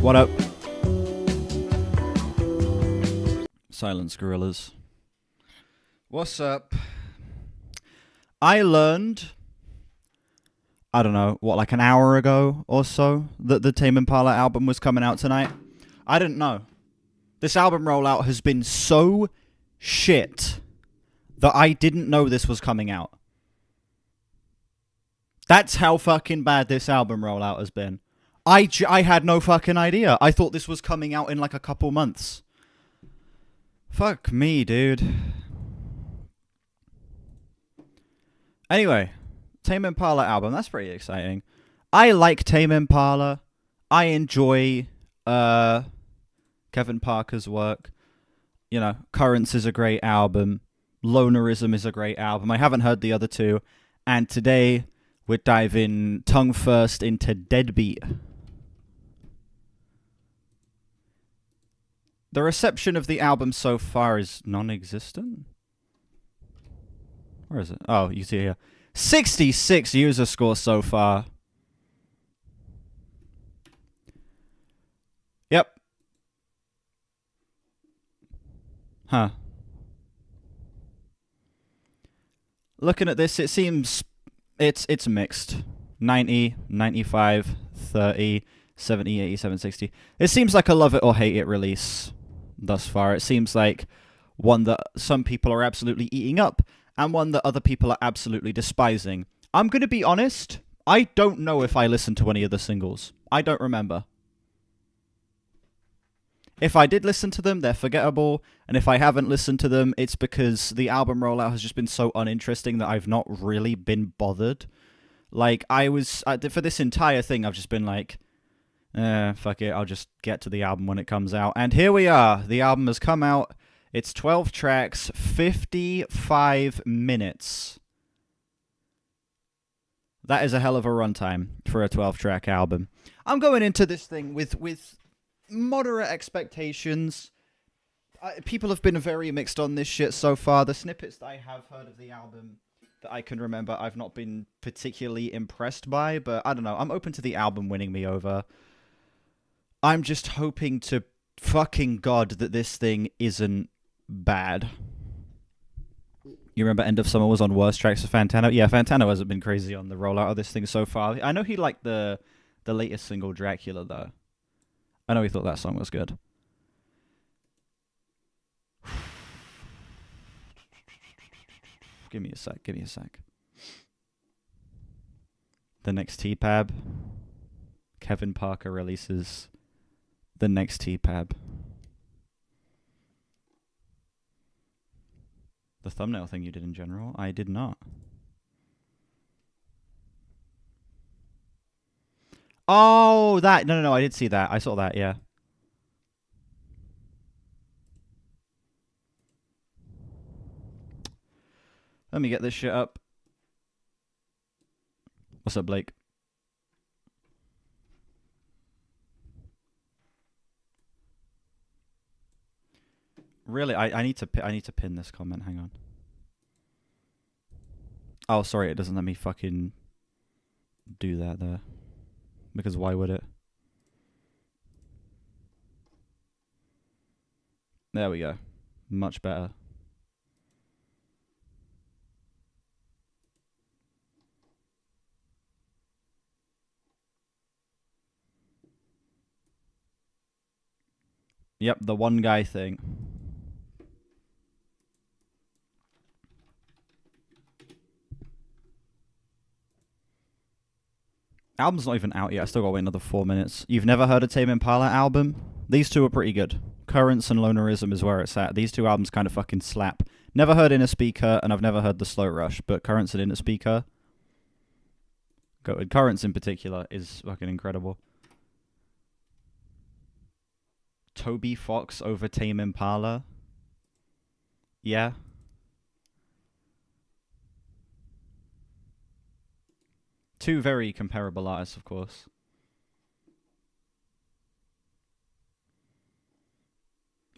What up? Silence Gorillas. What's up? I learned, I don't know, what, like an hour ago or so, that the Tame Impala album was coming out tonight. I didn't know. This album rollout has been so shit that I didn't know this was coming out. That's how fucking bad this album rollout has been. I had no fucking idea. I thought this was coming out in like a couple months. Fuck me, dude. Anyway, Tame Impala album. That's pretty exciting. I like Tame Impala. I enjoy Kevin Parker's work. You know, Currents is a great album. Lonerism is a great album. I haven't heard the other two. And today, we're diving tongue first into Deadbeat. The reception of the album so far is non-existent. Where is it? Oh, you see here. 66 user score so far. Yep. Huh. Looking at this, it seems it's mixed. 90, 95, 30, 70, 87, 60. It seems like a love it or hate it release thus far. It seems like one that some people are absolutely eating up and one that other people are absolutely despising. I'm going to be honest, I don't know if I listened to any of the singles. I don't remember. If I did listen to them, they're forgettable, and if I haven't listened to them, it's because the album rollout has just been so uninteresting that I've not really been bothered. Like, I was, for this entire thing, I've just been like, fuck it, I'll just get to the album when it comes out. And here we are, the album has come out, it's 12 tracks, 55 minutes. That is a hell of a runtime for a 12-track album. I'm going into this thing with moderate expectations. People have been very mixed on this shit so far. The snippets that I have heard of the album that I can remember, I've not been particularly impressed by, but I don't know. I'm open to the album winning me over. I'm just hoping to fucking God that this thing isn't bad. You remember End of Summer was on worst tracks of Fantano? Yeah, Fantano hasn't been crazy on the rollout of this thing so far. I know he liked the latest single, Dracula, though. I know he thought that song was good. Give me a sec. The next T-Pab. Kevin Parker releases the next T-Pab. The thumbnail thing you did in general? I did not. Oh, that. No, I did see that. I saw that, yeah. Let me get this shit up. What's up, Blake? Really, I need to pin this comment. Hang on. Oh, sorry, it doesn't let me fucking do that there. Because why would it? There we go. Much better. Yep, the one guy thing. Album's not even out yet. I still gotta wait another 4 minutes. You've never heard a Tame Impala album? These two are pretty good. Currents and Lonerism is where it's at. These two albums kind of fucking slap. Never heard Inner Speaker, and I've never heard The Slow Rush, but Currents and Inner Speaker, Currents in particular, is fucking incredible. Toby Fox over Tame Impala. Yeah. Two very comparable artists, of course.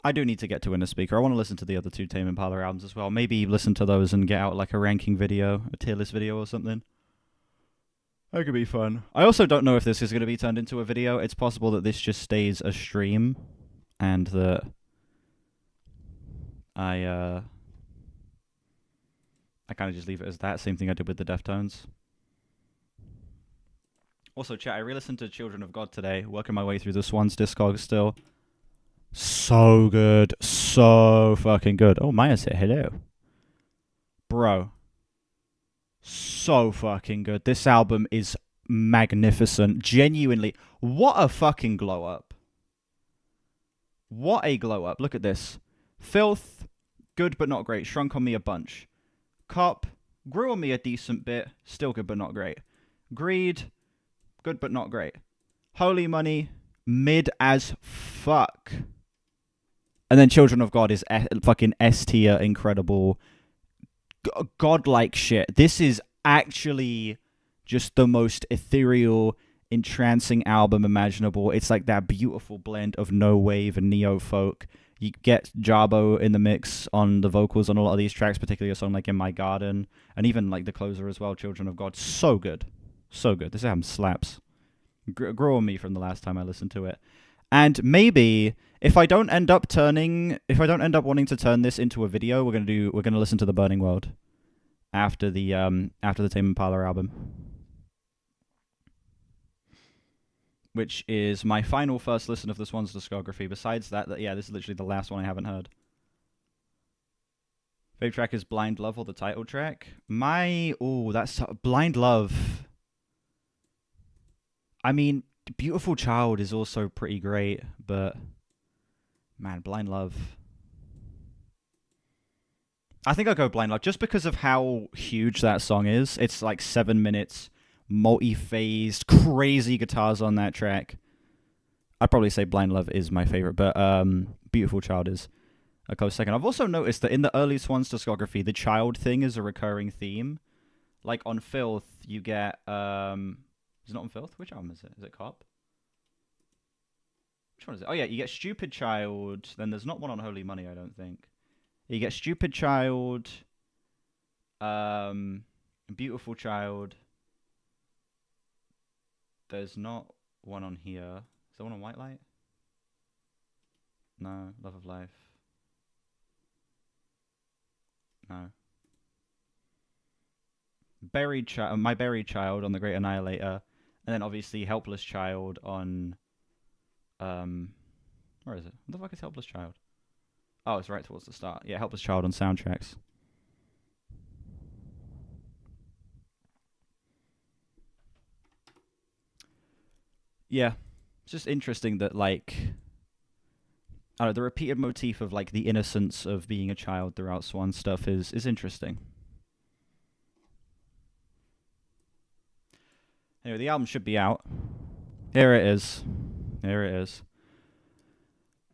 I do need to get to Inner Speaker. I want to listen to the other two Tame Impala albums as well. Maybe listen to those and get out like a ranking video, a tier list video or something. That could be fun. I also don't know if this is going to be turned into a video. It's possible that this just stays a stream, and that I kind of just leave it as that. Same thing I did with the Deftones. Also, chat, I re-listened to Children of God today, working my way through the Swans discog still. So good. So fucking good. Oh, Maya said hello. Bro. So fucking good. This album is magnificent. Genuinely. What a fucking glow up. What a glow up. Look at this. Filth, good but not great. Shrunk on me a bunch. Cop, grew on me a decent bit. Still good but not great. Greed, good but not great. Holy Money, mid as fuck. And then Children of God is fucking S tier, incredible, godlike shit. This is actually just the most ethereal, entrancing album imaginable. It's like that beautiful blend of no wave and neo folk. You get Jabo in the mix on the vocals on a lot of these tracks, particularly a song like In My Garden, and even like the closer as well, Children of God. So good. So good. This album slaps. Grew on me from the last time I listened to it. And maybe if I don't end up wanting to turn this into a video, we're gonna listen to The Burning World after the Tame Impala album, which is my final first listen of the Swans discography. Besides that, yeah, this is literally the last one I haven't heard. Favorite track is Blind Love, or the title track. That's Blind Love. I mean, Beautiful Child is also pretty great, but man, Blind Love. I think I'll go Blind Love just because of how huge that song is. It's like 7 minutes, multi-phased, crazy guitars on that track. I'd probably say Blind Love is my favorite, but Beautiful Child is a close second. I've also noticed that in the early Swans discography, the child thing is a recurring theme. Like on Filth, you get... Is it not on Filth? Which album is it? Is it Cop? Which one is it? Oh yeah, you get Stupid Child. Then there's not one on Holy Money, I don't think. You get Stupid Child, Beautiful Child. There's not one on here. Is there one on White Light? No. Love of Life. No. My Buried Child on The Great Annihilator. And then obviously Helpless Child on... where is it? What the fuck is Helpless Child? Oh, it's right towards the start. Yeah, Helpless Child on Soundtracks. Yeah. It's just interesting that, like... I don't know, the repeated motif of, like, the innocence of being a child throughout Swan stuff is interesting. Anyway, the album should be out. Here it is. Here it is.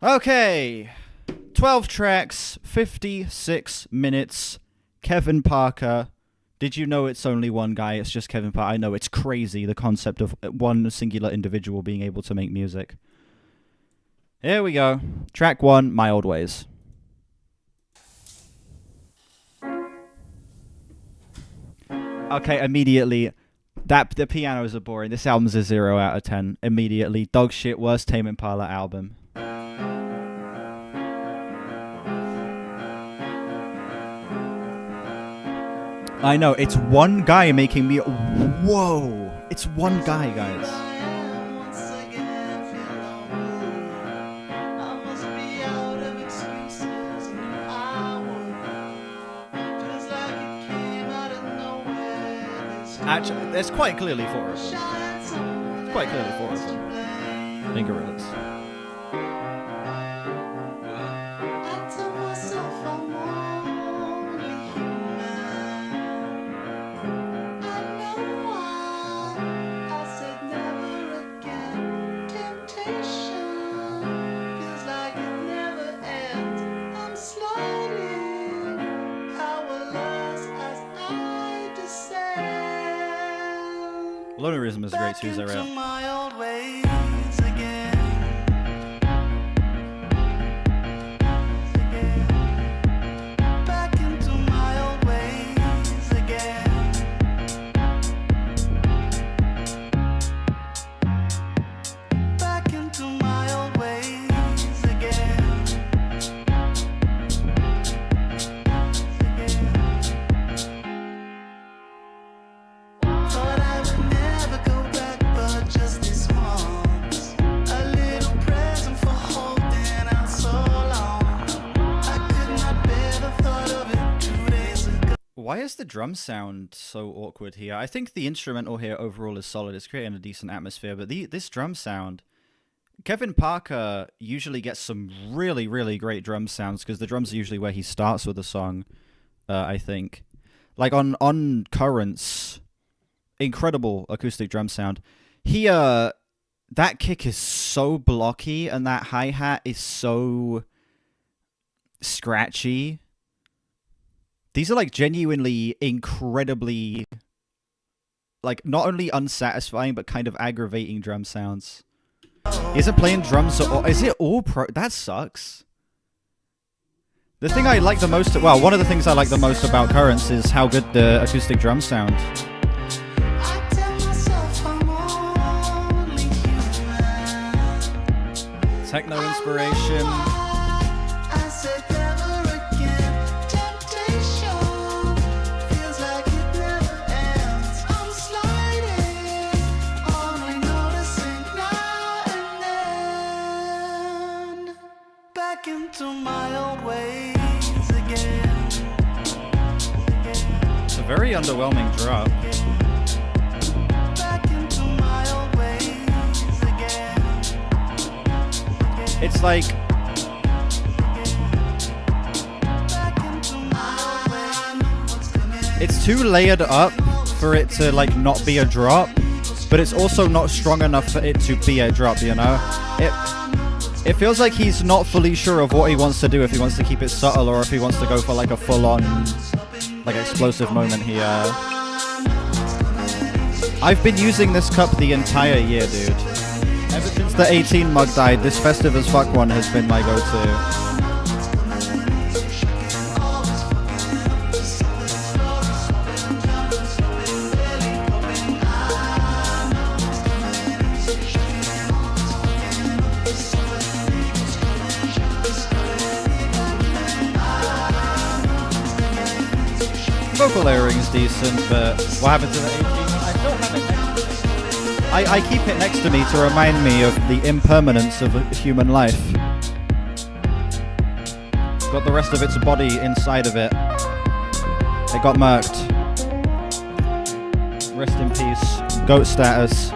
Okay. 12 tracks, 56 minutes. Kevin Parker. Did you know it's only one guy? It's just Kevin Parker. I know, it's crazy, the concept of one singular individual being able to make music. Here we go. Track 1, My Old Ways. Okay, immediately... The pianos are boring. This album's a 0 out of 10. Immediately. Dog shit, worst Tame Impala album. I know, it's one guy making me... Whoa! It's one guy, guys. Actually, there's quite clearly 4 of them. It's quite clearly 4 of them. In Gorillas. Lonerism is great too, Ethereal. Why is the drum sound so awkward here? I think the instrumental here overall is solid. It's creating a decent atmosphere, but this drum sound... Kevin Parker usually gets some really, really great drum sounds, because the drums are usually where he starts with a song, I think. Like on Currents, incredible acoustic drum sound. Here, that kick is so blocky, and that hi-hat is so scratchy. These are like genuinely incredibly, like, not only unsatisfying, but kind of aggravating drum sounds. He isn't playing drums, or is it all pro? That sucks. The thing I like the most, well, one of the things I like the most about Currents is how good the acoustic drums sound. Techno inspiration. It's a very underwhelming drop. It's like... It's too layered up for it to, like, not be a drop, but it's also not strong enough for it to be a drop, you know? It feels like he's not fully sure of what he wants to do, if he wants to keep it subtle or if he wants to go for, like, a full-on, like, explosive moment here. I've been using this cup the entire year, dude. Ever since the 18 mug died, this festive as fuck one has been my go-to. Vocal layering is decent, but what happened to the 18? I still have it next to me. I keep it next to me to remind me of the impermanence of human life. Got the rest of its body inside of it. It got murked. Rest in peace. Goat status.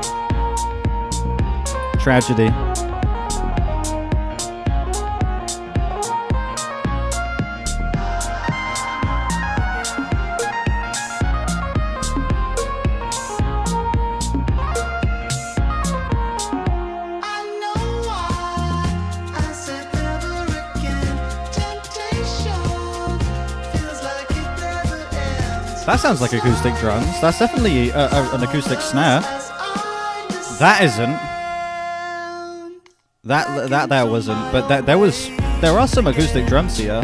Tragedy. That sounds like acoustic drums. That's definitely an acoustic snare. That isn't. That there wasn't. But there are some acoustic drums here.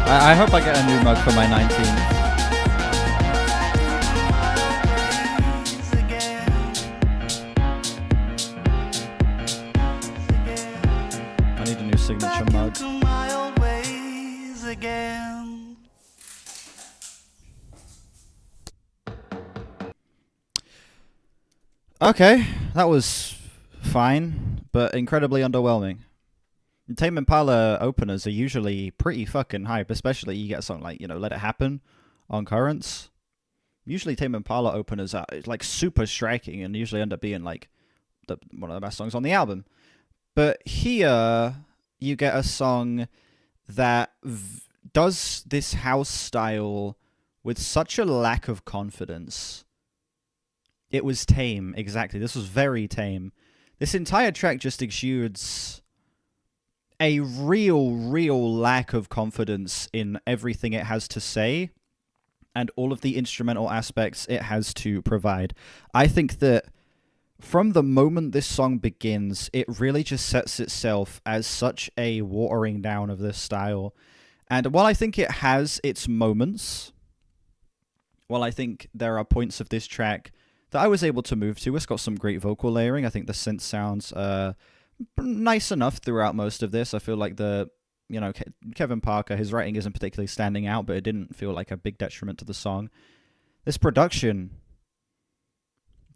I hope I get a new mug for my 19th. I need a new signature mug. Okay, that was fine, but incredibly underwhelming. Tame Impala openers are usually pretty fucking hype, especially you get a song like, you know, Let It Happen on Currents. Usually Tame Impala openers are like super striking and usually end up being like one of the best songs on the album. But here you get a song that does this house style with such a lack of confidence. It was tame, exactly. This was very tame. This entire track just exudes a real lack of confidence in everything it has to say and all of the instrumental aspects it has to provide. I think that from the moment this song begins, it really just sets itself as such a watering down of this style. And while I think it has its moments, while I think there are points of this track that I was able to move to. It's got some great vocal layering. I think the synth sounds nice enough throughout most of this. I feel like Kevin Parker, his writing isn't particularly standing out, but it didn't feel like a big detriment to the song. This production,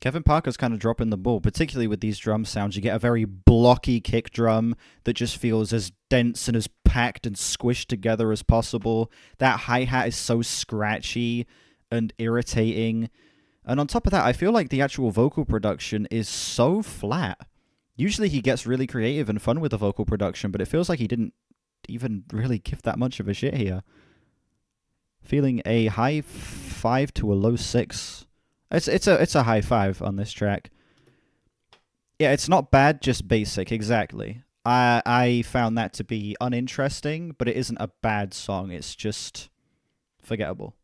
Kevin Parker's kind of dropping the ball, particularly with these drum sounds. You get a very blocky kick drum that just feels as dense and as packed and squished together as possible. That hi-hat is so scratchy and irritating. And on top of that, I feel like the actual vocal production is so flat. Usually he gets really creative and fun with the vocal production, but it feels like he didn't even really give that much of a shit here. Feeling a high 5 to a low 6. It's a high 5 on this track. Yeah, it's not bad, just basic, exactly. I found that to be uninteresting, but it isn't a bad song. It's just forgettable.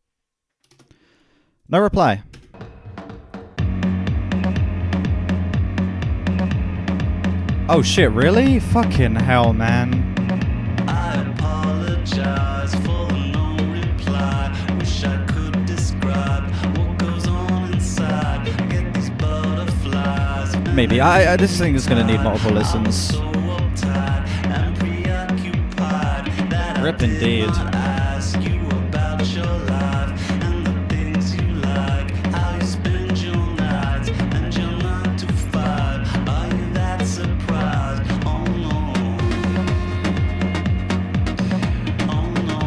No reply. Oh shit, really? Fucking hell, man. I apologize for the no reply. Wish I could describe what goes on inside. I get these butterflies. Maybe. This thing is gonna need multiple listens. So uptight and preoccupied that Rip I indeed. did not ask you about your life and the things you like, how you spend your nights and your 9 to 5. Are you that surprised? Oh no. Oh no.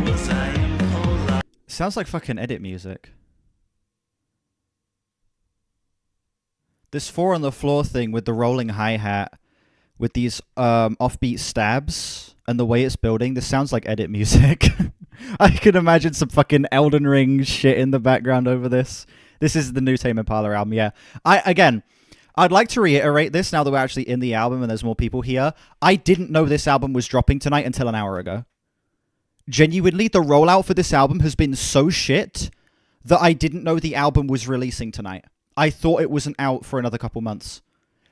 Was I impolite? Sounds like fucking edit music. This 4 on the floor thing with the rolling hi-hat, with these offbeat stabs, and the way it's building, this sounds like edit music. I can imagine some fucking Elden Ring shit in the background over this. This is the new Tame Impala album, yeah. I'd like to reiterate this now that we're actually in the album and there's more people here. I didn't know this album was dropping tonight until an hour ago. Genuinely, the rollout for this album has been so shit that I didn't know the album was releasing tonight. I thought it wasn't out for another couple months.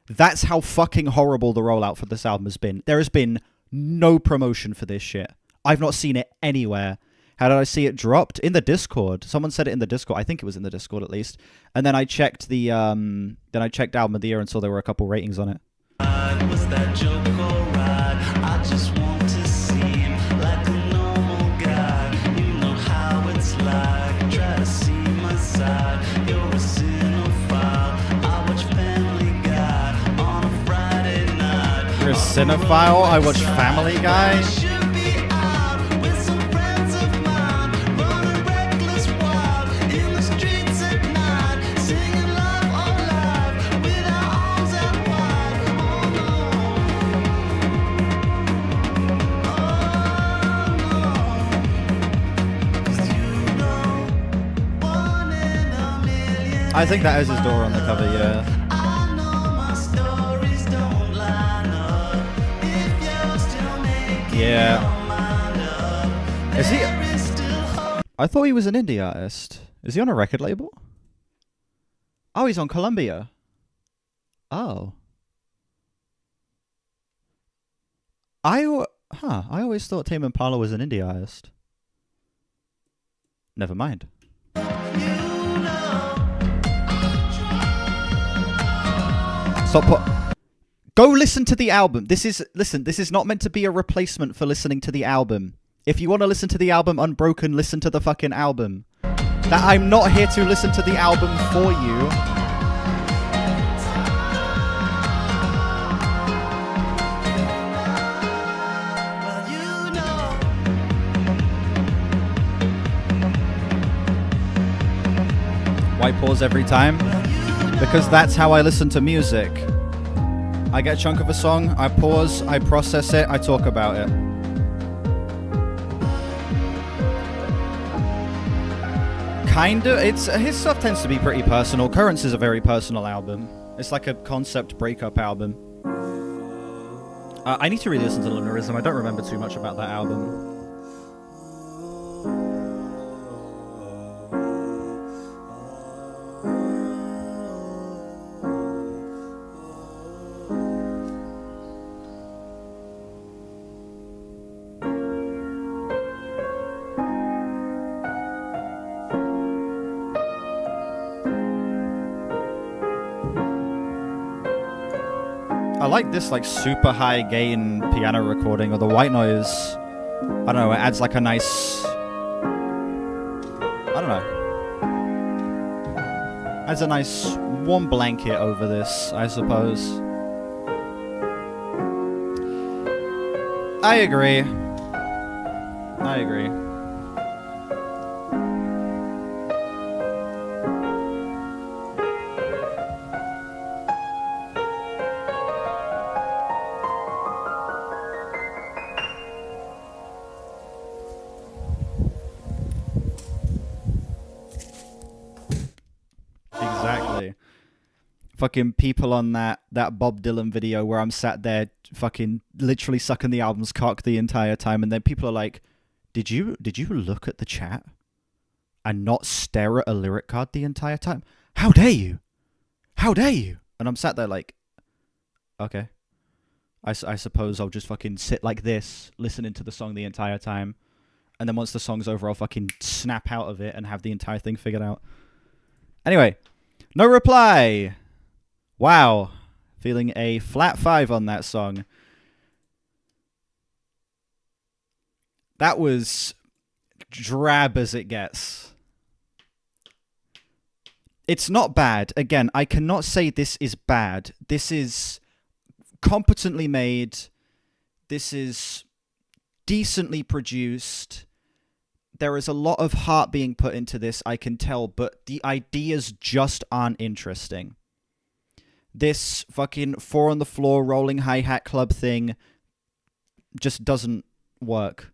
That's how fucking horrible the rollout for this album has been. There has been no promotion for this shit. I've not seen it anywhere. How did I see it dropped? In the Discord. Someone said it in the Discord. I think it was in the Discord at least. And then I checked the Album of the Year and saw there were a couple ratings on it. Was that joke alright? I just want to seem like a normal guy. You know how it's like. Try to see my side. You're a cinephile. I watch Family Guy on a Friday night. You're a cinephile? I watch Family Guy? Should be out with some friends of mine, running reckless wild in the streets at night, singing love alive with our arms out wide. Oh no, 'cause you know, 1 in a million. I think that is his door on the cover, yeah. I know my stories don't line up. If you're still making Yeah. your mind up, Is he? there is still hope. I thought he was an indie artist. Is he on a record label? Oh, he's on Columbia. Oh. I always thought Tame Impala was an indie artist. Never mind. Go listen to the album. This is not meant to be a replacement for listening to the album. If you want to listen to the album unbroken, listen to the fucking album. That I'm not here to listen to the album for you. Well, you know, White pause every time. Because that's how I listen to music. I get a chunk of a song, I pause, I process it, I talk about it. Kinda. His stuff tends to be pretty personal. Currents is a very personal album. It's like a concept breakup album. I need to re-listen to Lunarism. I don't remember too much about that album. I like this like super high gain piano recording, or the white noise. I don't know, it adds like a nice, I don't know, adds a nice warm blanket over this, I suppose. I agree. Exactly. Fucking people on that Bob Dylan video where I'm sat there fucking literally sucking the album's cock the entire time, and then people are like, Did you look at the chat and not stare at a lyric card the entire time? How dare you? How dare you? And I'm sat there like, okay. I suppose I'll just fucking sit like this, listening to the song the entire time, and then once the song's over, I'll fucking snap out of it and have the entire thing figured out. Anyway, no reply. Wow. Feeling a flat 5 on that song. That was drab as it gets. It's not bad. Again, I cannot say this is bad. This is competently made. This is decently produced. There is a lot of heart being put into this, I can tell, but the ideas just aren't interesting. This fucking 4 on the floor rolling hi-hat club thing just doesn't work.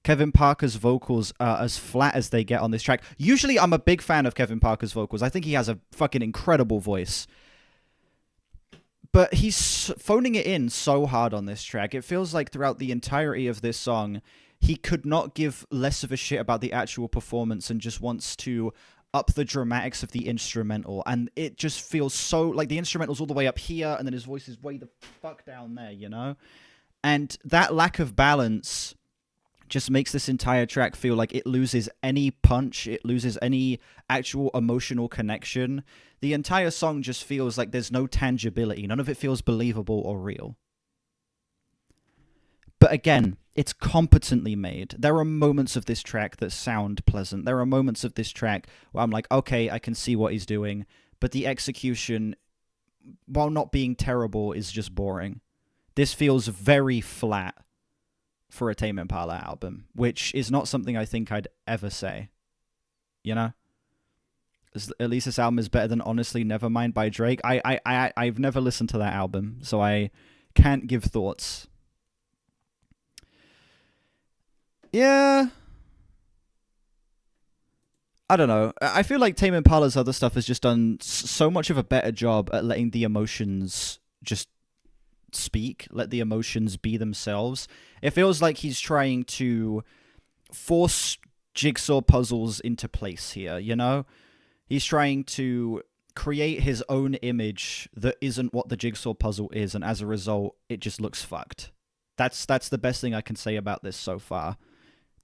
Kevin Parker's vocals are as flat as they get on this track. Usually I'm a big fan of Kevin Parker's vocals. I think he has a fucking incredible voice. But he's phoning it in so hard on this track. It feels like throughout the entirety of this song, he could not give less of a shit about the actual performance and just wants to up the dramatics of the instrumental. And it just feels so like the instrumental's all the way up here and then his voice is way the fuck down there, you know? And that lack of balance just makes this entire track feel like it loses any punch. It loses any actual emotional connection. The entire song just feels like there's no tangibility. None of it feels believable or real. But again, it's competently made. There are moments of this track that sound pleasant. There are moments of this track where I'm like, okay, I can see what he's doing. But the execution, while not being terrible, is just boring. This feels very flat for a Tame Impala album, which is not something I think I'd ever say. You know? At least this album is better than Honestly Nevermind by Drake. I've never listened to that album, so I can't give thoughts. Yeah. I don't know. I feel like Tame Impala's other stuff has just done so much of a better job at letting the emotions just speak, let the emotions be themselves. It feels like he's trying to force jigsaw puzzles into place here, you know? He's trying to create his own image that isn't what the jigsaw puzzle is, and as a result, it just looks fucked. That's the best thing I can say about this so far.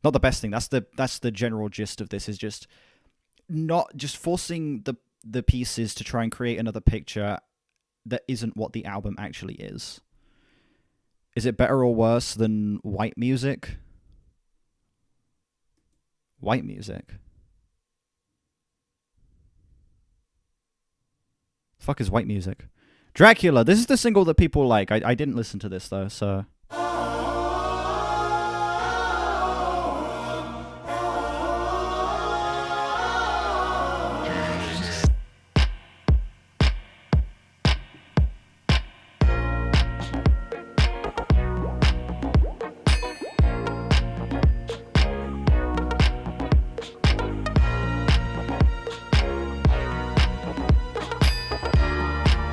Not the best thing, that's the general gist of this, is just not just forcing the pieces to try and create another picture that isn't what the album actually is. Is it better or worse than white music? White music. Fuck is white music? Dracula. This is the single that people like. I didn't listen to this though, so.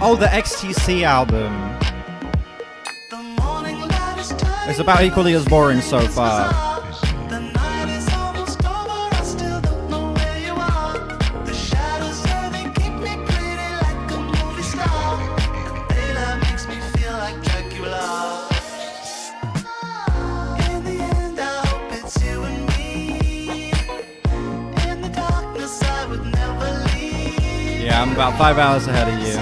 Oh, the XTC album. It's about equally as boring so far. Yeah, I'm about 5 hours ahead of you.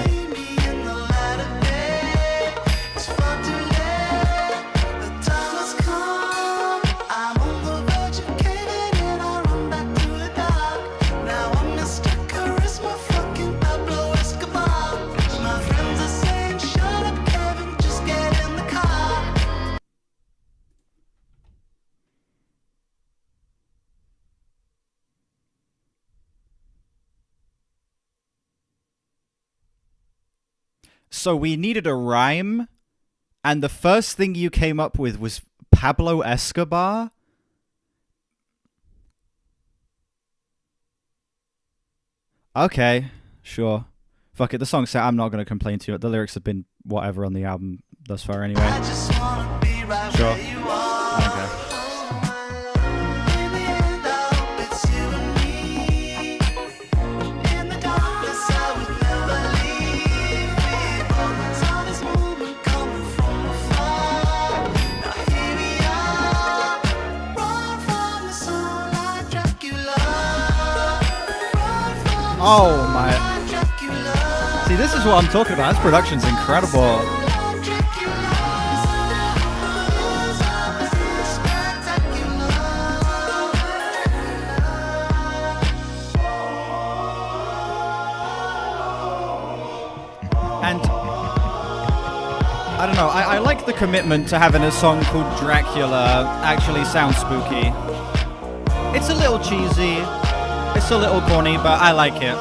So we needed a rhyme, and the first thing you came up with was Pablo Escobar? Okay, sure. Fuck it, the song's set. I'm not going to complain to you. The lyrics have been whatever on the album thus far anyway. Sure. Okay. Oh my. See, this is what I'm talking about. This production's incredible. And I don't know, I like the commitment to having a song called Dracula actually sound spooky. It's a little cheesy. It's a little corny, but I like it.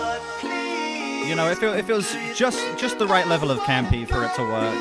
You know, it feels just the right level of campy for it to work.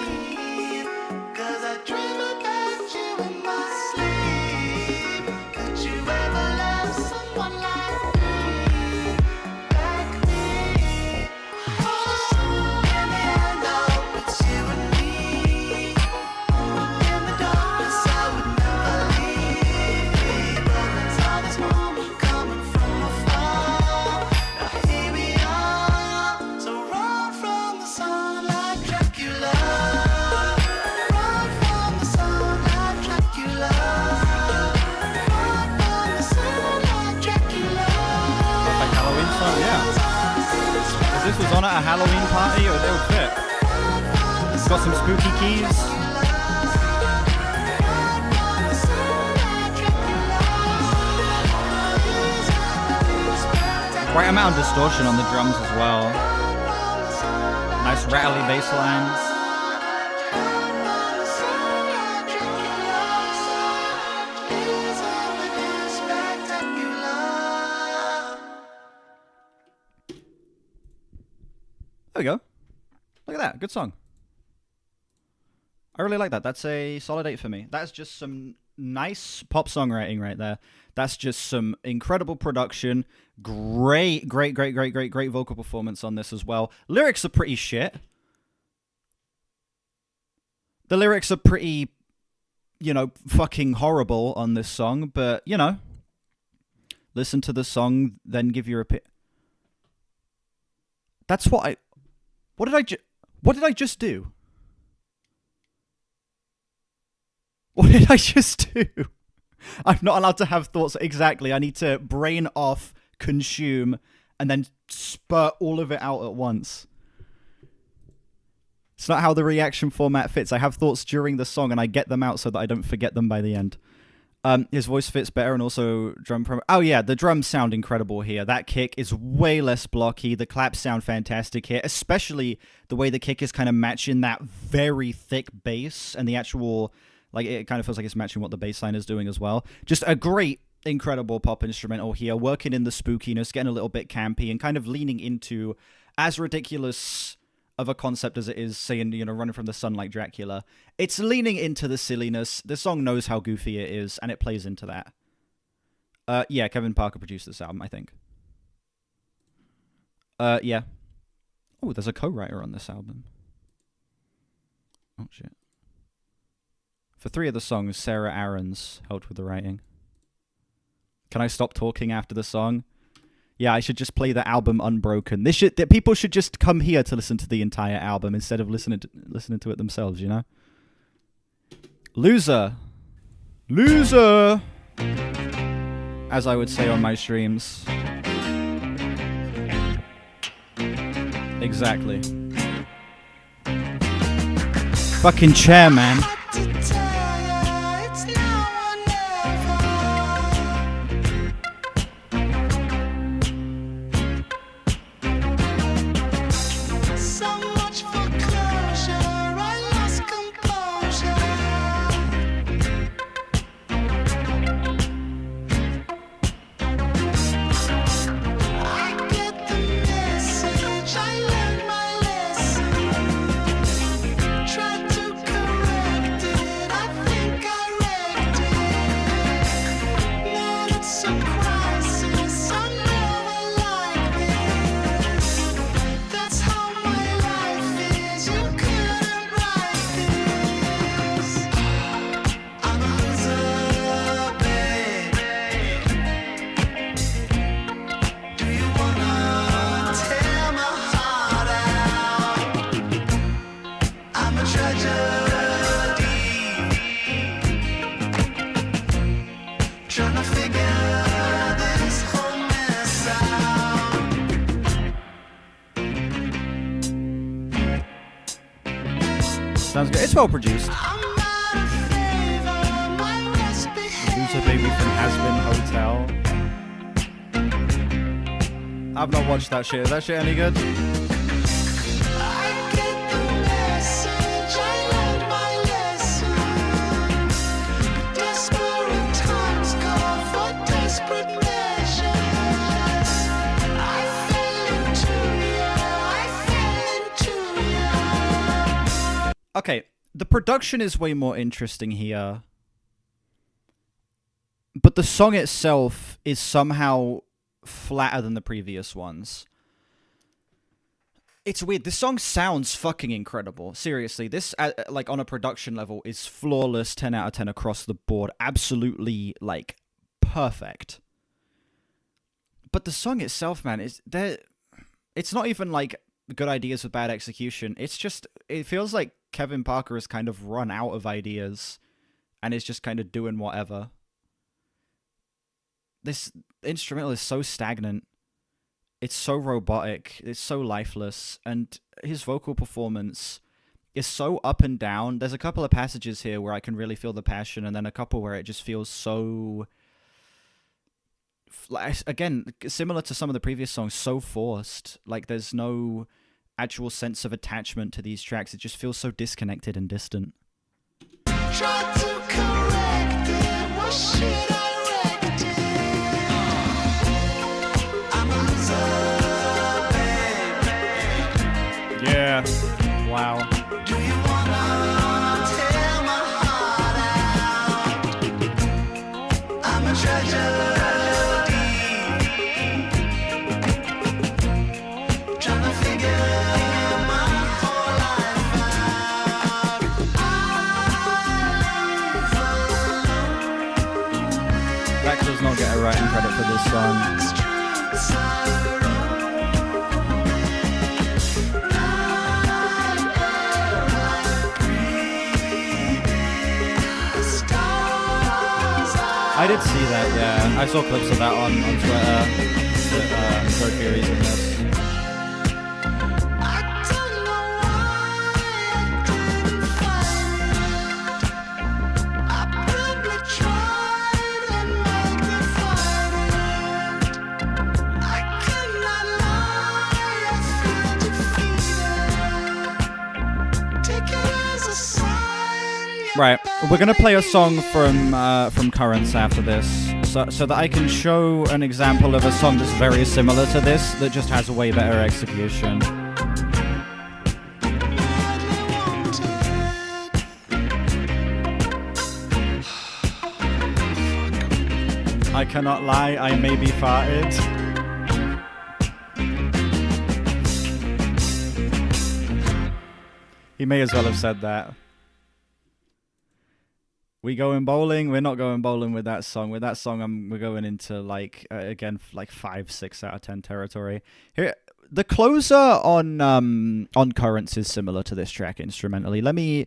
This was on at a Halloween party, or they would fit. It's got some spooky keys. Right amount of distortion on the drums as well. Nice rattly bass lines. There we go. Look at that. Good song. I really like that. That's a solid 8 for me. That's just some nice pop songwriting right there. That's just some incredible production. Great vocal performance on this as well. Lyrics are pretty shit. The lyrics are pretty, you know, fucking horrible on this song, but, you know, listen to the song, then give your opinion. That's what I... What did I just do? What did I just do? I'm not allowed to have thoughts. Exactly. I need to brain off, consume, and then spurt all of it out at once. It's not how the reaction format fits. I have thoughts during the song, and I get them out so that I don't forget them by the end. His voice fits better, and also drum promo. Oh yeah, the drums sound incredible here. That kick is way less blocky. The claps sound fantastic here, especially the way the kick is kind of matching that very thick bass, and the actual, like, it kind of feels like it's matching what the bass line is doing as well. Just a great, incredible pop instrumental here, working in the spookiness, getting a little bit campy, and kind of leaning into as ridiculous of a concept as it is, saying, you know, running from the sun like Dracula. It's leaning into the silliness. The song knows how goofy it is, and it plays into that. Yeah, Kevin Parker produced this album, I think. Yeah. Oh, there's a co-writer on this album. Oh, shit. For 3 of the songs, Sarah Aarons helped with the writing. Can I stop talking after the song? Yeah, I should just play the album unbroken. People should just come here to listen to the entire album instead of listening to it themselves, you know? Loser. Loser! As I would say on my streams. Exactly. Fucking chair, man. sounds good. It's well produced. Loser Baby from Has Been Hotel. I've not watched that shit. Is that shit any good? Okay, the production is way more interesting here. But the song itself is somehow flatter than the previous ones. It's weird. This song sounds fucking incredible. Seriously, this, like, on a production level, is flawless, 10 out of 10 across the board. Absolutely, like, perfect. But the song itself, man, it's not even, like, good ideas with bad execution. It's just, it feels like Kevin Parker has kind of run out of ideas and is just kind of doing whatever. This instrumental is so stagnant. It's so robotic. It's so lifeless. And his vocal performance is so up and down. There's a couple of passages here where I can really feel the passion, and then a couple where it just feels so... Again, similar to some of the previous songs, so forced. Like, there's no actual sense of attachment to these tracks. It just feels so disconnected and distant. Try to correct it. What shit I wrecked it. I'm a loser, babe. Yeah. Wow. Do you wanna tear my heart out? I'm a tragedy. Trying to figure my whole life out. Zach does not get a writing credit for this song. I did see that, yeah. I saw clips of that on Twitter. Dracula in this. I don't know why I didn't find it. I probably tried and magnified it. I cannot lie, I feel defeated. Take it as a sign. Right, we're gonna play a song from Currents after this, so that I can show an example of a song that's very similar to this, that just has a way better execution. I cannot lie, I may be farted. He may as well have said that. We going bowling? We're not going bowling with that song. With that song, we're going into, like, again, like 5, 6 out of 10 territory. Here, the closer on Currents is similar to this track instrumentally. Let me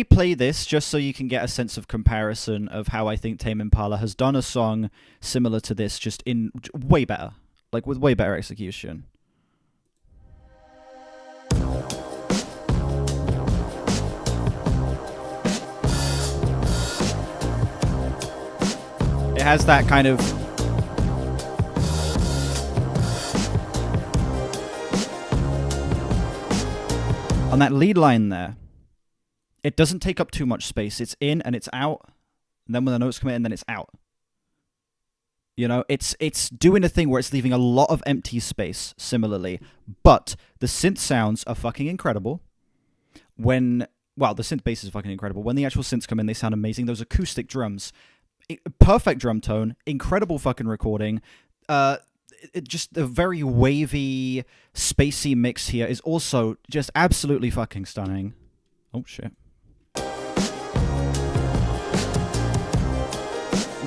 play this just so you can get a sense of comparison of how I think Tame Impala has done a song similar to this, just in way better, like with way better execution. It has that kind of... On that lead line there, it doesn't take up too much space. It's in and it's out, and then when the notes come in, then it's out. You know, it's doing a thing where it's leaving a lot of empty space, similarly. But the synth sounds are fucking incredible. Well, the synth bass is fucking incredible. When the actual synths come in, they sound amazing. Those acoustic drums... Perfect drum tone, incredible fucking recording. Just a very wavy, spacey mix here is also just absolutely fucking stunning. Oh shit.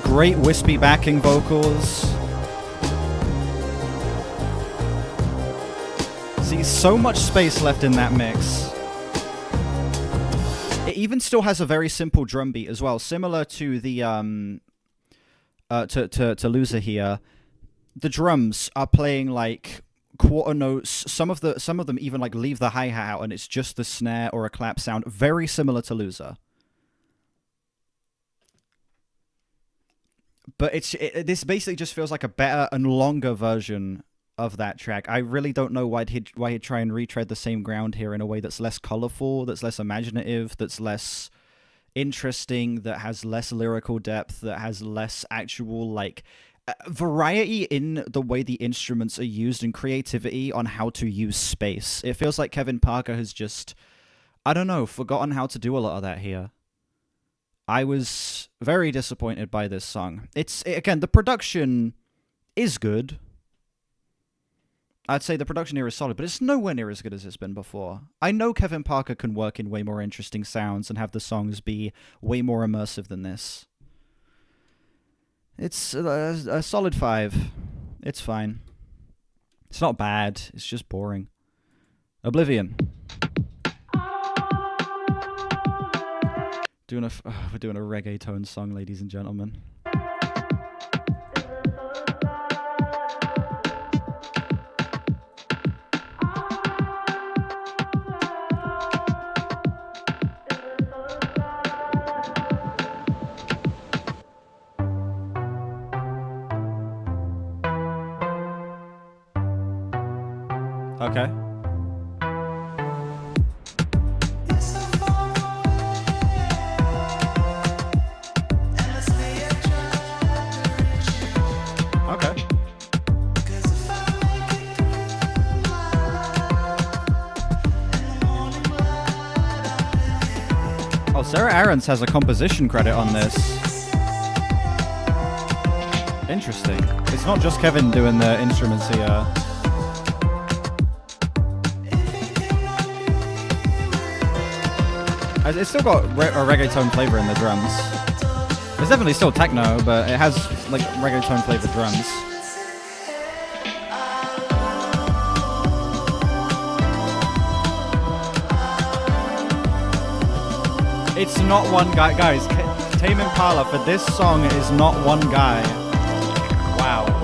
Great wispy backing vocals. See, so much space left in that mix. It even still has a very simple drum beat as well, similar to the to Loser here. The drums are playing like quarter notes. Some of them even like leave the hi-hat out and it's just the snare or a clap sound, very similar to Loser. But this basically just feels like a better and longer version of that track. I really don't know why he'd try and retread the same ground here in a way that's less colorful, that's less imaginative, that's less interesting, that has less lyrical depth, that has less actual like variety in the way the instruments are used and creativity on how to use space. It feels like Kevin Parker has just, I don't know, forgotten how to do a lot of that here. I was very disappointed by this song. Again, the production is good. I'd say the production here is solid, but it's nowhere near as good as it's been before. I know Kevin Parker can work in way more interesting sounds and have the songs be way more immersive than this. It's a solid 5. It's fine. It's not bad. It's just boring. Oblivion. We're doing a reggaeton song, ladies and gentlemen. Okay. Okay. Oh, Sarah Aarons has a composition credit on this. Interesting. It's not just Kevin doing the instruments here. It's still got a reggaeton flavor in the drums. It's definitely still techno, but it has like reggaeton flavored drums. It's not one guy, guys. Tame Impala for this song is not one guy. Wow.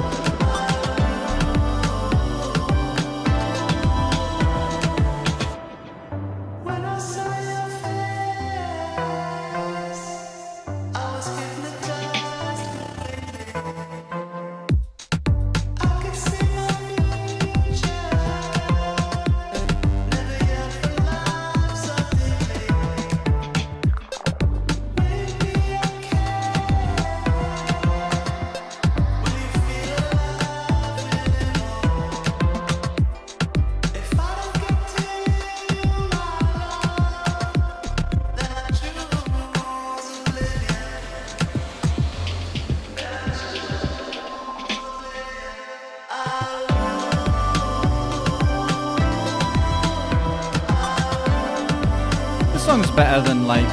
Song's better than like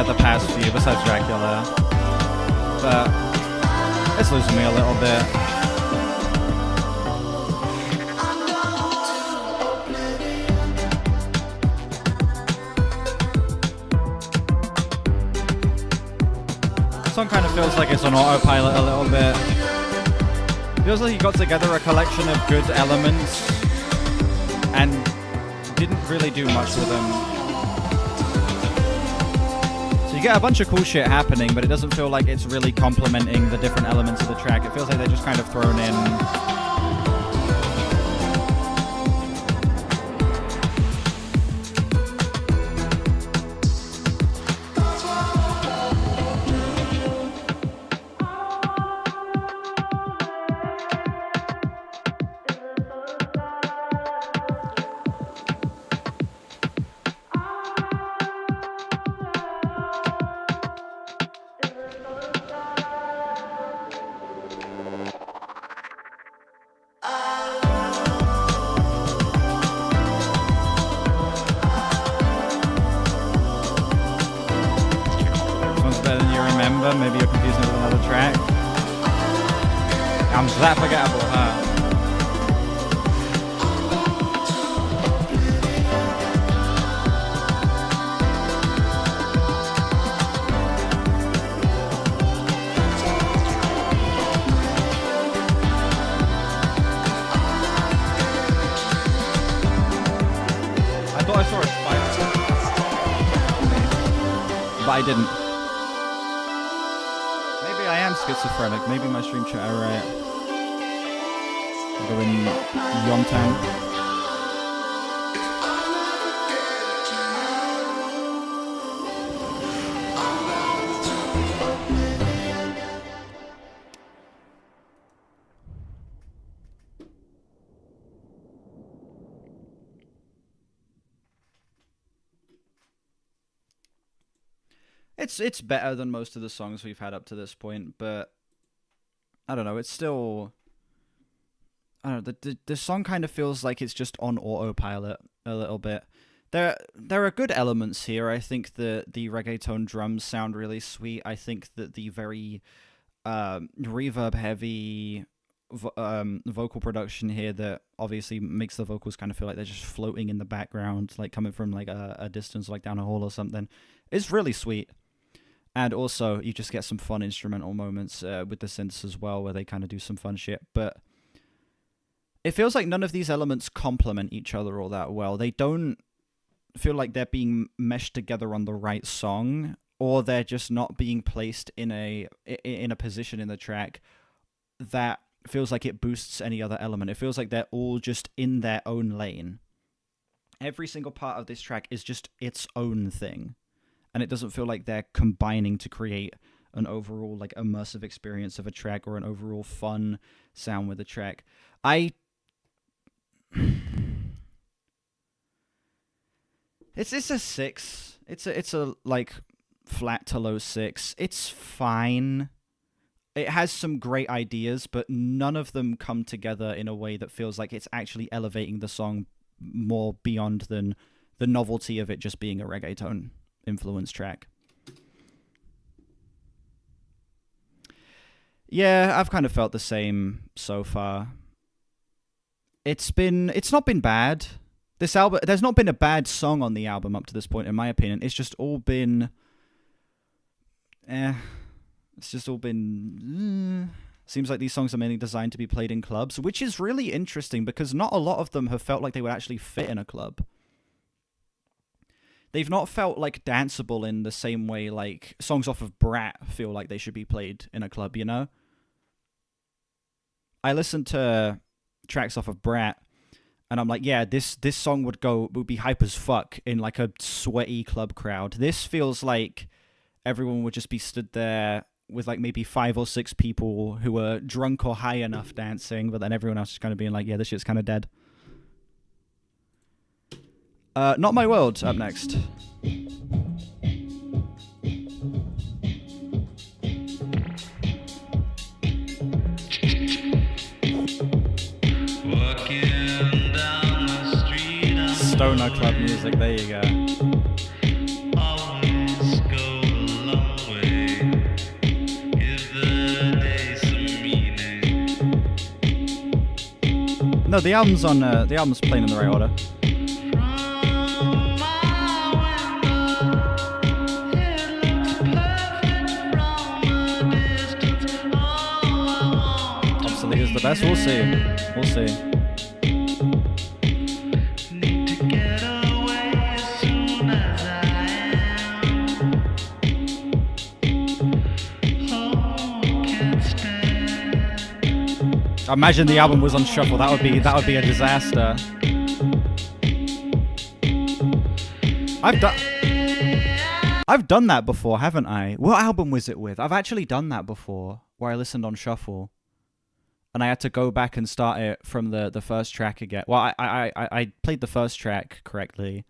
the past few besides Dracula, but it's losing me a little bit. This song kind of feels like it's on autopilot a little bit. Feels like he got together a collection of good elements and didn't really do much with them. You get a bunch of cool shit happening, but it doesn't feel like it's really complementing the different elements of the track. It feels like they're just kind of thrown in. Maybe you're confusing it with another track. I'm that forgettable, huh? but I didn't. Maybe I am schizophrenic. Maybe my stream chat are right. I'll go in Yontan. It's better than most of the songs we've had up to this point, but I don't know. It's still, I don't know. The song kind of feels like it's just on autopilot a little bit. There are good elements here. I think the reggaeton drums sound really sweet. I think that the very reverb heavy vocal production here that obviously makes the vocals kind of feel like they're just floating in the background, like coming from like a distance, like down a hall or something, is really sweet. And also, you just get some fun instrumental moments with the synths as well, where they kind of do some fun shit. But it feels like none of these elements complement each other all that well. They don't feel like they're being meshed together on the right song, or they're just not being placed in a position in the track that feels like it boosts any other element. It feels like they're all just in their own lane. Every single part of this track is just its own thing. And it doesn't feel like they're combining to create an overall like immersive experience of a track or an overall fun sound with the track. It's a 6. It's a like flat to low 6. It's fine. It has some great ideas, but none of them come together in a way that feels like it's actually elevating the song more beyond than the novelty of it just being a reggaeton influence track. Yeah, I've kind of felt the same so far. It's not been bad. This album, there's not been a bad song on the album up to this point, in my opinion. It's just all been, it's just all been. Seems like these songs are mainly designed to be played in clubs, which is really interesting because not a lot of them have felt like they would actually fit in a club. They've not felt like danceable in the same way like songs off of Brat feel like they should be played in a club, you know? I listened to tracks off of Brat, and I'm like, yeah, this song would be hype as fuck in like a sweaty club crowd. This feels like everyone would just be stood there with like maybe 5 or 6 people who were drunk or high enough dancing, but then everyone else is kind of being like, yeah, this shit's kind of dead. Not My World, up next. Stoner club music, there you go. No, the album's playing in the right order. Obsolete is the best. We'll see. We'll see. Imagine the album was on shuffle. That would be a disaster. I've done that before, haven't I? What album was it with? I've actually done that before, where I listened on shuffle, and I had to go back and start it from the first track again. Well, I played the first track correctly,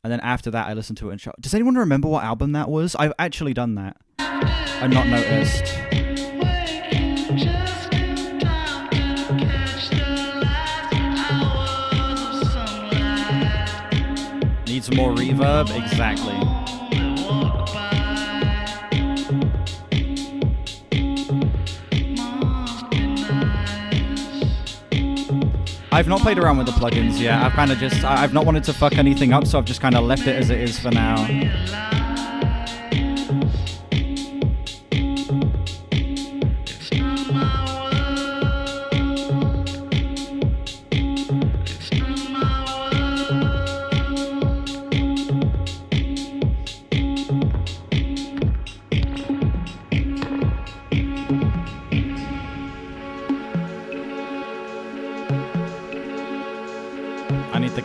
and then after that I listened to it in shuffle. Does anyone remember what album that was? I've actually done that. I've not noticed. Needs more reverb? Exactly. I've not played around with the plugins yet. I've not wanted to fuck anything up, so I've just kind of left it as it is for now.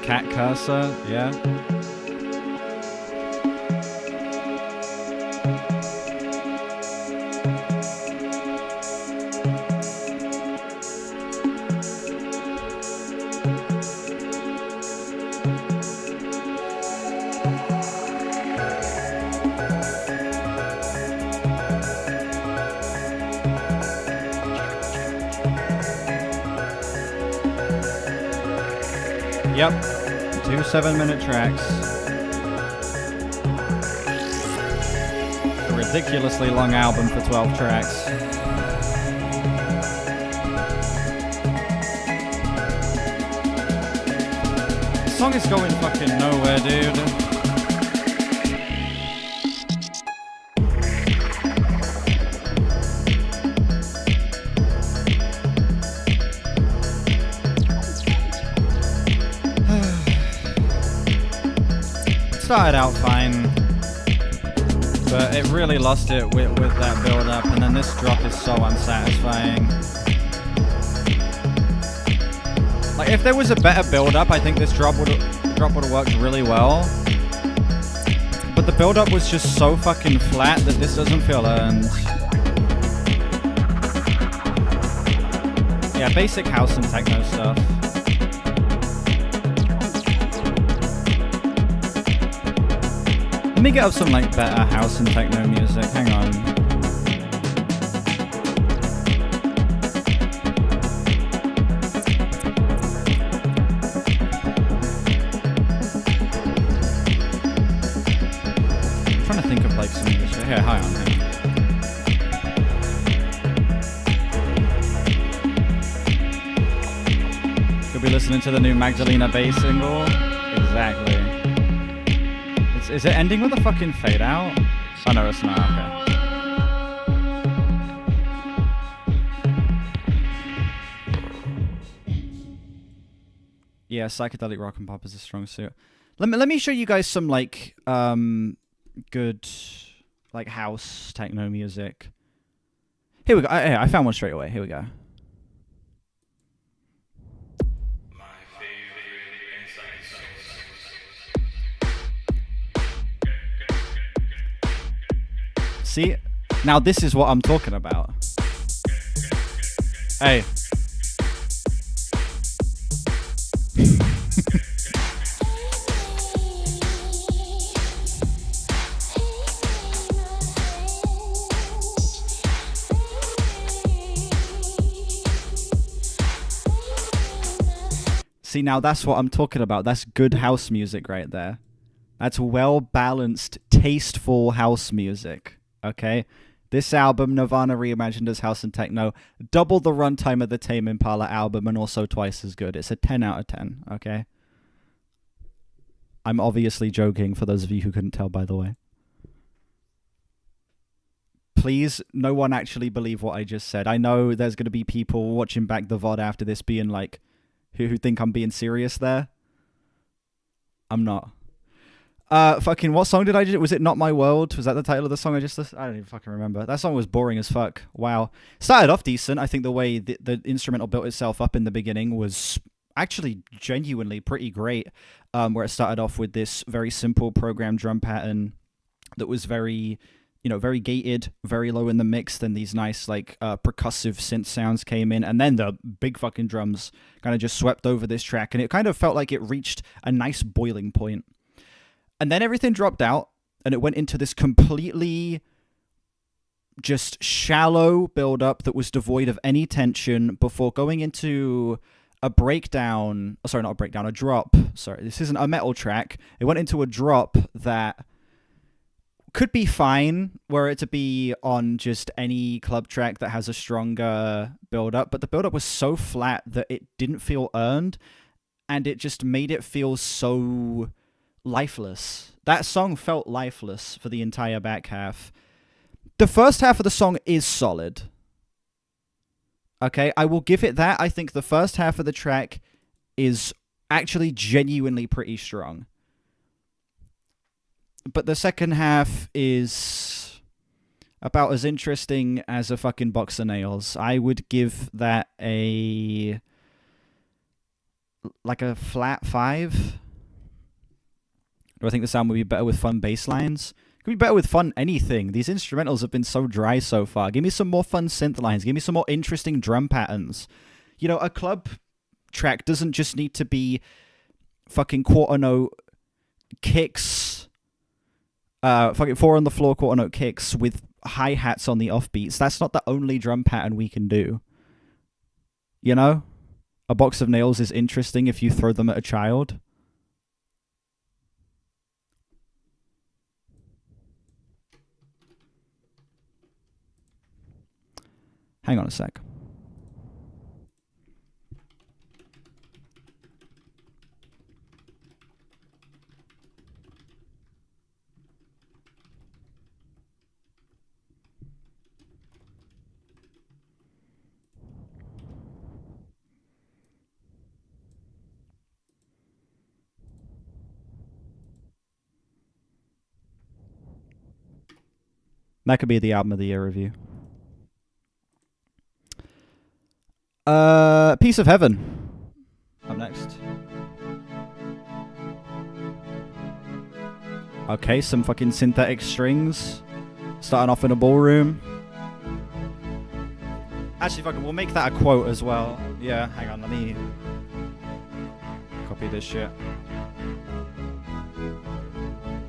cat cursor, yeah. Yep, 2 7-minute tracks. A ridiculously long album for 12 tracks. The song is going fucking nowhere, dude. Started out fine, but it really lost it with that build up, and then this drop is so unsatisfying. Like, if there was a better build up, I think this drop would have worked really well. But the build up was just so fucking flat that this doesn't feel earned. Yeah, basic house and techno stuff. Let me get up some like better house and techno music. Hang on. I'm trying to think of like some music. Here, hang on. Could be listening to the new Magdalena Bay single. Exactly. Is it ending with a fucking fade out? Oh no, it's not. Okay. Yeah, psychedelic rock and pop is a strong suit. Let me show you guys some like good like house techno music. Here we go. I found one straight away. Here we go. See? Now this is what I'm talking about. Hey. See, now that's what I'm talking about. That's good house music right there. That's well-balanced, tasteful house music. Okay, this album, Nirvana reimagined as house and techno, double the runtime of the Tame Impala album, and also twice as good. It's a 10 out of 10. Okay, I'm obviously joking. For those of you who couldn't tell, by the way, please, no one actually believe what I just said. I know there's gonna be people watching back the VOD after this, being like, who think I'm being serious there. I'm not. Fucking, what song did I do? Was it Not My World? Was that the title of the song I just listened? I don't even fucking remember. That song was boring as fuck. Wow. Started off decent. I think the way the instrumental built itself up in the beginning was actually genuinely pretty great. Where it started off with this very simple programmed drum pattern that was very, very gated, very low in the mix. Then these nice, like, percussive synth sounds came in. And then the big fucking drums kind of just swept over this track. And it kind of felt like it reached a nice boiling point. And then everything dropped out, and it went into this completely just shallow build-up that was devoid of any tension before going into a breakdown. Oh, sorry, not a breakdown, a drop. Sorry, this isn't a metal track. It went into a drop that could be fine were it to be on just any club track that has a stronger build-up, but the build-up was so flat that it didn't feel earned, and it just made it feel so lifeless. That song felt lifeless for the entire back half. The first half of the song is solid. Okay, I will give it that. I think the first half of the track is actually genuinely pretty strong. But the second half is about as interesting as a fucking box of nails. I would give that a like a flat 5? Do I think the sound would be better with fun bass lines? It could be better with fun anything. These instrumentals have been so dry so far. Give me some more fun synth lines. Give me some more interesting drum patterns. You know, a club track doesn't just need to be fucking quarter note kicks, fucking 4 on the floor quarter note kicks with hi-hats on the offbeats. That's not the only drum pattern we can do. You know? A box of nails is interesting if you throw them at a child. Hang on a sec. That could be the album of the year review. Piece of Heaven. Up next. Okay, some fucking synthetic strings. Starting off in a ballroom. Actually, fucking, we'll make that a quote as well. Yeah, hang on, let me copy this shit.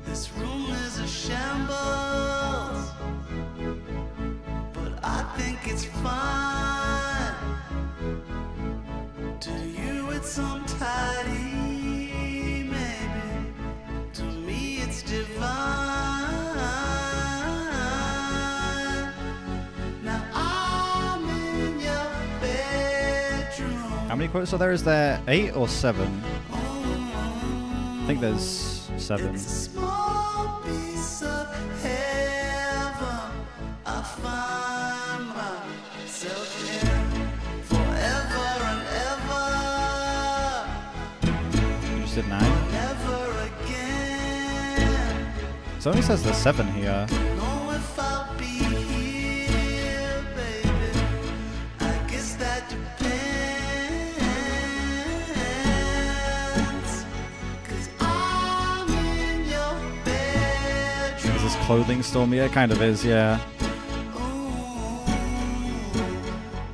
This room is a shambles, but I think it's fine. To you it's untidy, maybe. To me it's divine. Now I'm in your bedroom. How many quotes are there? Is there 8 or 7? I think there's 7. It's a small piece of heaven. I find myself in forever and ever. You just did 9. Never again. It only says there's 7 here. Know if I'll be here, baby. I guess that depends. 'Cause I'm in your bedroom. Is this clothing store? Yeah, it kind of is, yeah.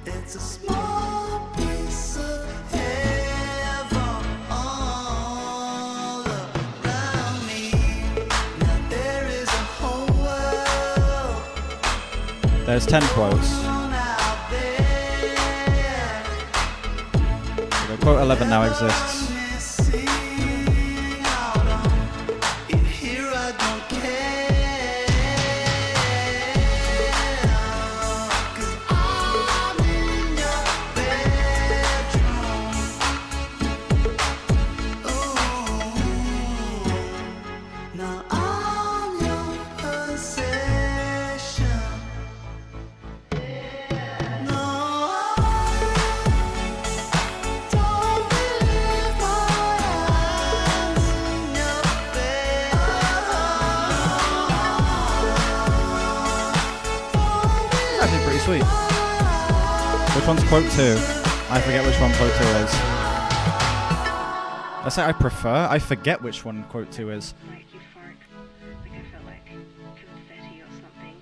It's a small piece of heaven all around me. Now there is a whole world There's 10 quotes. out there. So quote 11 now exists. Missing out on it here. I don't care. 'Cause I'm in your bedroom. Ooh. Now I'm your possession. No, don't believe my eyes in your bed. It's actually pretty sweet. Which one's quote 2? I forget which one quote 2 is. I say I prefer. I forget which one quote 2 is. Like euphoric, like I felt like 2:30 or something.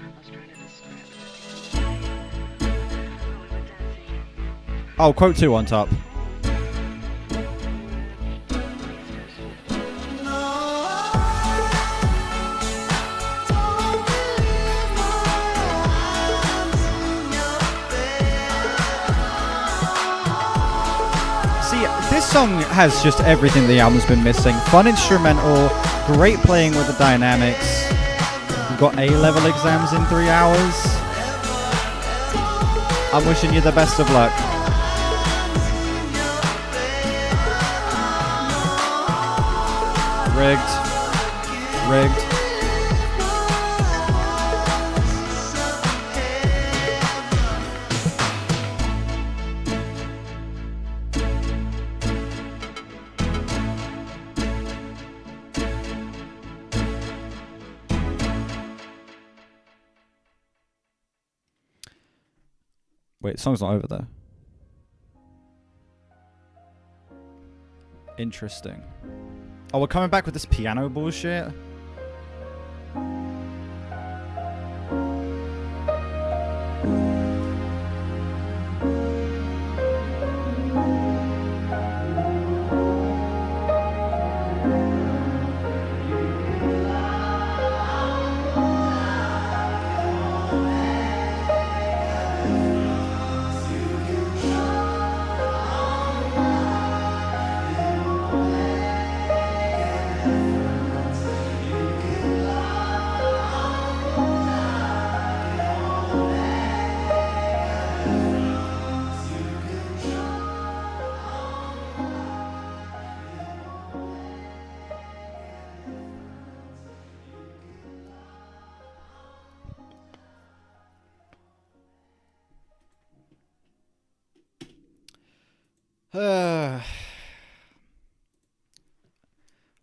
I was trying to describe it. Oh, we were dancing. Oh, quote 2 on top. See, this song has just everything the album's been missing. Fun instrumental, great playing with the dynamics. You've got A-level exams in 3 hours. I'm wishing you the best of luck. Rigged. Rigged. Wait, the song's not over though. Interesting. Oh, we're coming back with this piano bullshit?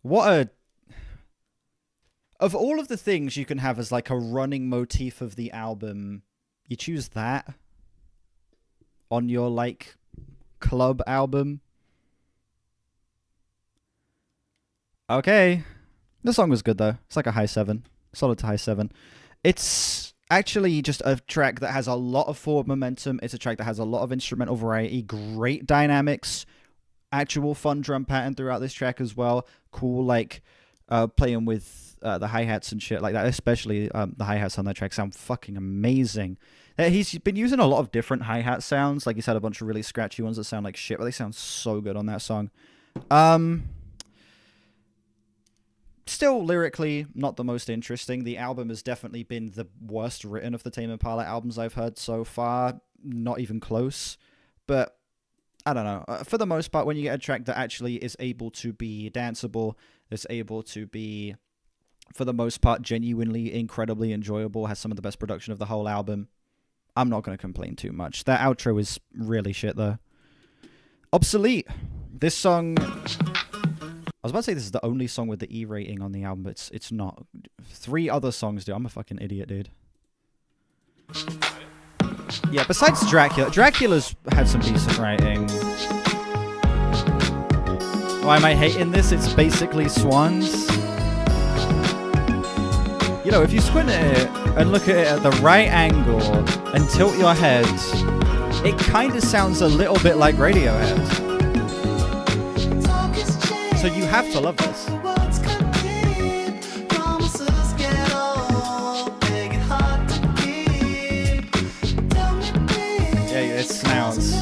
What a... Of all of the things you can have as like a running motif of the album, you choose that on your like club album? Okay. The song was good though. It's like a high 7. Solid to high 7. It's actually just a track that has a lot of forward momentum. It's a track that has a lot of instrumental variety, great dynamics, actual fun drum pattern throughout this track as well. Cool, like, playing with the hi-hats and shit like that, especially the hi-hats on that track sound fucking amazing. He's been using a lot of different hi-hat sounds. Like, he's had a bunch of really scratchy ones that sound like shit, but they sound so good on that song. Still, lyrically, not the most interesting. The album has definitely been the worst written of the Tame Impala albums I've heard so far. Not even close. But, I don't know. For the most part, when you get a track that actually is able to be danceable, that's able to be, for the most part, genuinely incredibly enjoyable, has some of the best production of the whole album, I'm not going to complain too much. That outro is really shit, though. Obsolete. This song... I was about to say this is the only song with the E rating on the album, but it's not. 3 other songs do. I'm a fucking idiot, dude. Yeah, besides Dracula. Dracula's had some decent writing. Why am I hating this? It's basically Swans. You know, if you squint at it and look at it at the right angle and tilt your head, it kind of sounds a little bit like Radiohead. So you have to love this. Yeah, it sounds.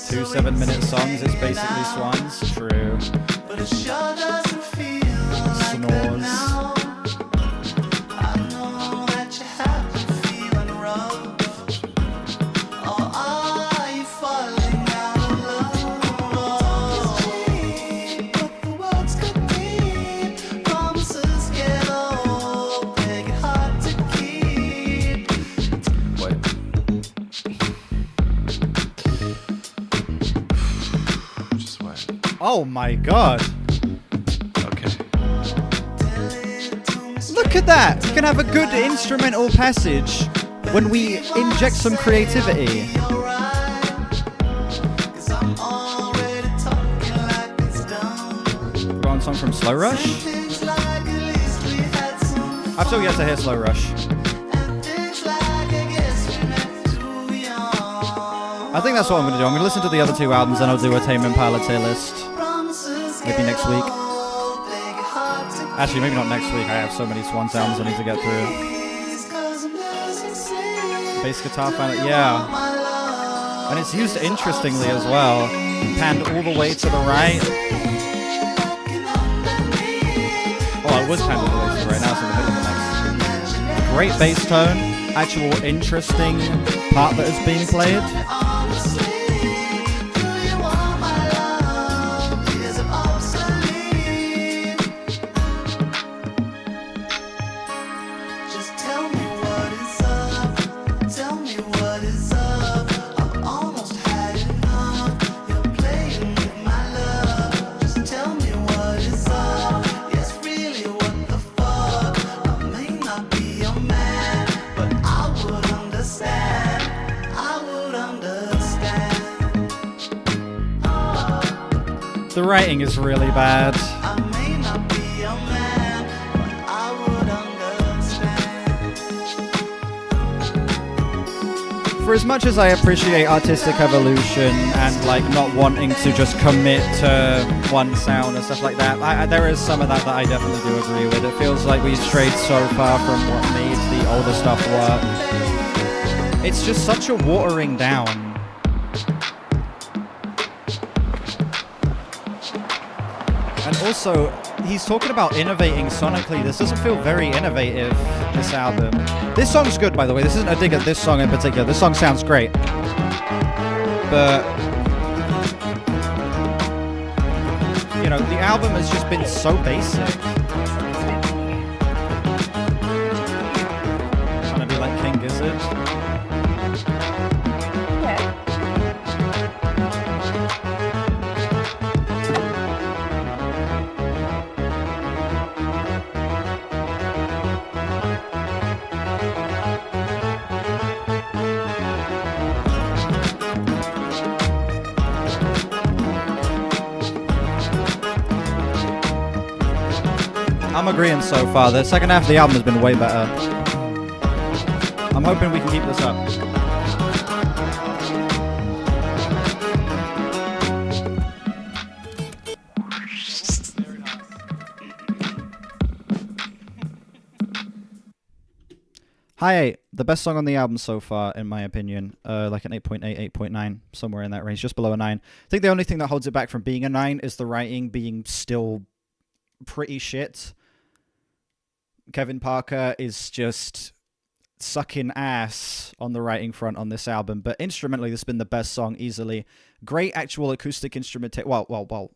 Two 7-minute songs, it's basically Swans. True. Snores. Oh my god. Okay. Look at that! You can have a good instrumental passage when we inject some creativity. Wrong song from Slow Rush? I've still yet to hear Slow Rush. I think that's what I'm going to do. I'm going to listen to the other 2 albums and I'll do a Tame Impala tier list. Maybe next week. Actually, maybe not next week. I have so many Swans albums I need to get through. Bass guitar final, yeah. And it's used interestingly as well. Panned all the way to the right. Oh, it was panned all the way to the right. Now it's in the middle of the next. Great bass tone. Actual interesting part that is being played. The writing is really bad. I may not be a man, but I would understand. For as much as I appreciate artistic evolution and like not wanting to just commit to one sound and stuff like that, there is some of that I definitely do agree with. It feels like we've strayed so far from what made the older stuff work. It's just such a watering down. And also, he's talking about innovating sonically. This doesn't feel very innovative, this album. This song's good, by the way. This isn't a dig at this song in particular. This song sounds great. But, you know, the album has just been so basic. Trying to be like King Gizzard. I'm agreeing so far. The second half of the album has been way better. I'm hoping we can keep this up. High 8, the best song on the album so far, in my opinion. Like an 8.8, 8.9, somewhere in that range, just below a 9. I think the only thing that holds it back from being a 9 is the writing being still pretty shit. Kevin Parker is just sucking ass on the writing front on this album, but instrumentally, this has been the best song easily. Great actual acoustic instrumentation. Well,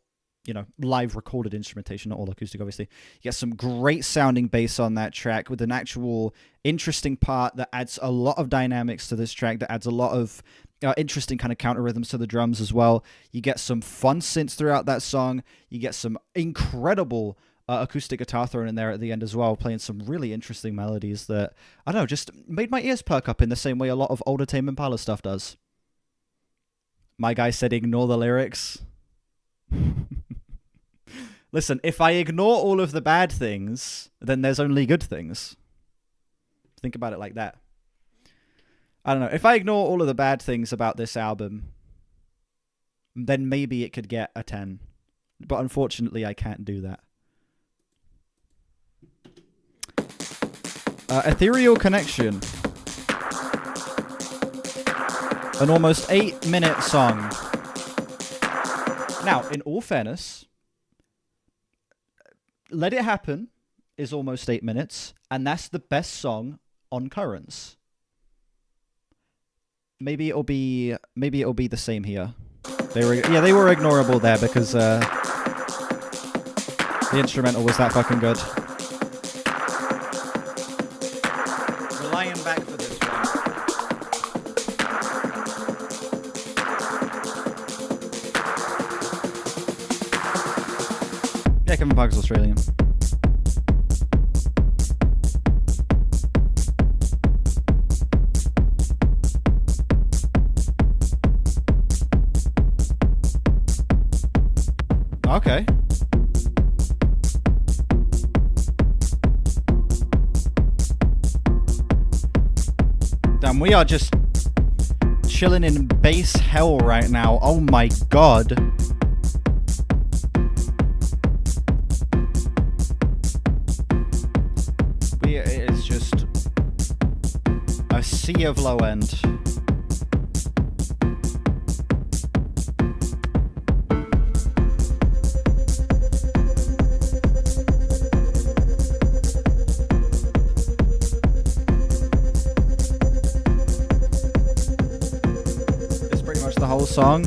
you know, live recorded instrumentation, not all acoustic, obviously. You get some great sounding bass on that track with an actual interesting part that adds a lot of dynamics to this track, that adds a lot of interesting kind of counter rhythms to the drums as well. You get some fun synths throughout that song. You get some incredible acoustic guitar thrown in there at the end as well, playing some really interesting melodies that, I don't know, just made my ears perk up in the same way a lot of older Tame Impala stuff does. My guy said ignore the lyrics. Listen, if I ignore all of the bad things, then there's only good things. Think about it like that. I don't know. If I ignore all of the bad things about this album, then maybe it could get a 10. But unfortunately, I can't do that. Ethereal Connection. An almost 8-minute song. Now, in all fairness, Let It Happen is almost 8 minutes, and that's the best song on Currents. Maybe it'll be the same here. They were ignorable there because the instrumental was that fucking good. We're lying back for this one. Yeah, Kevin Parker's Australian. Okay. Damn, we are just chilling in bass hell right now. Oh my god. It is just a sea of low end. Song.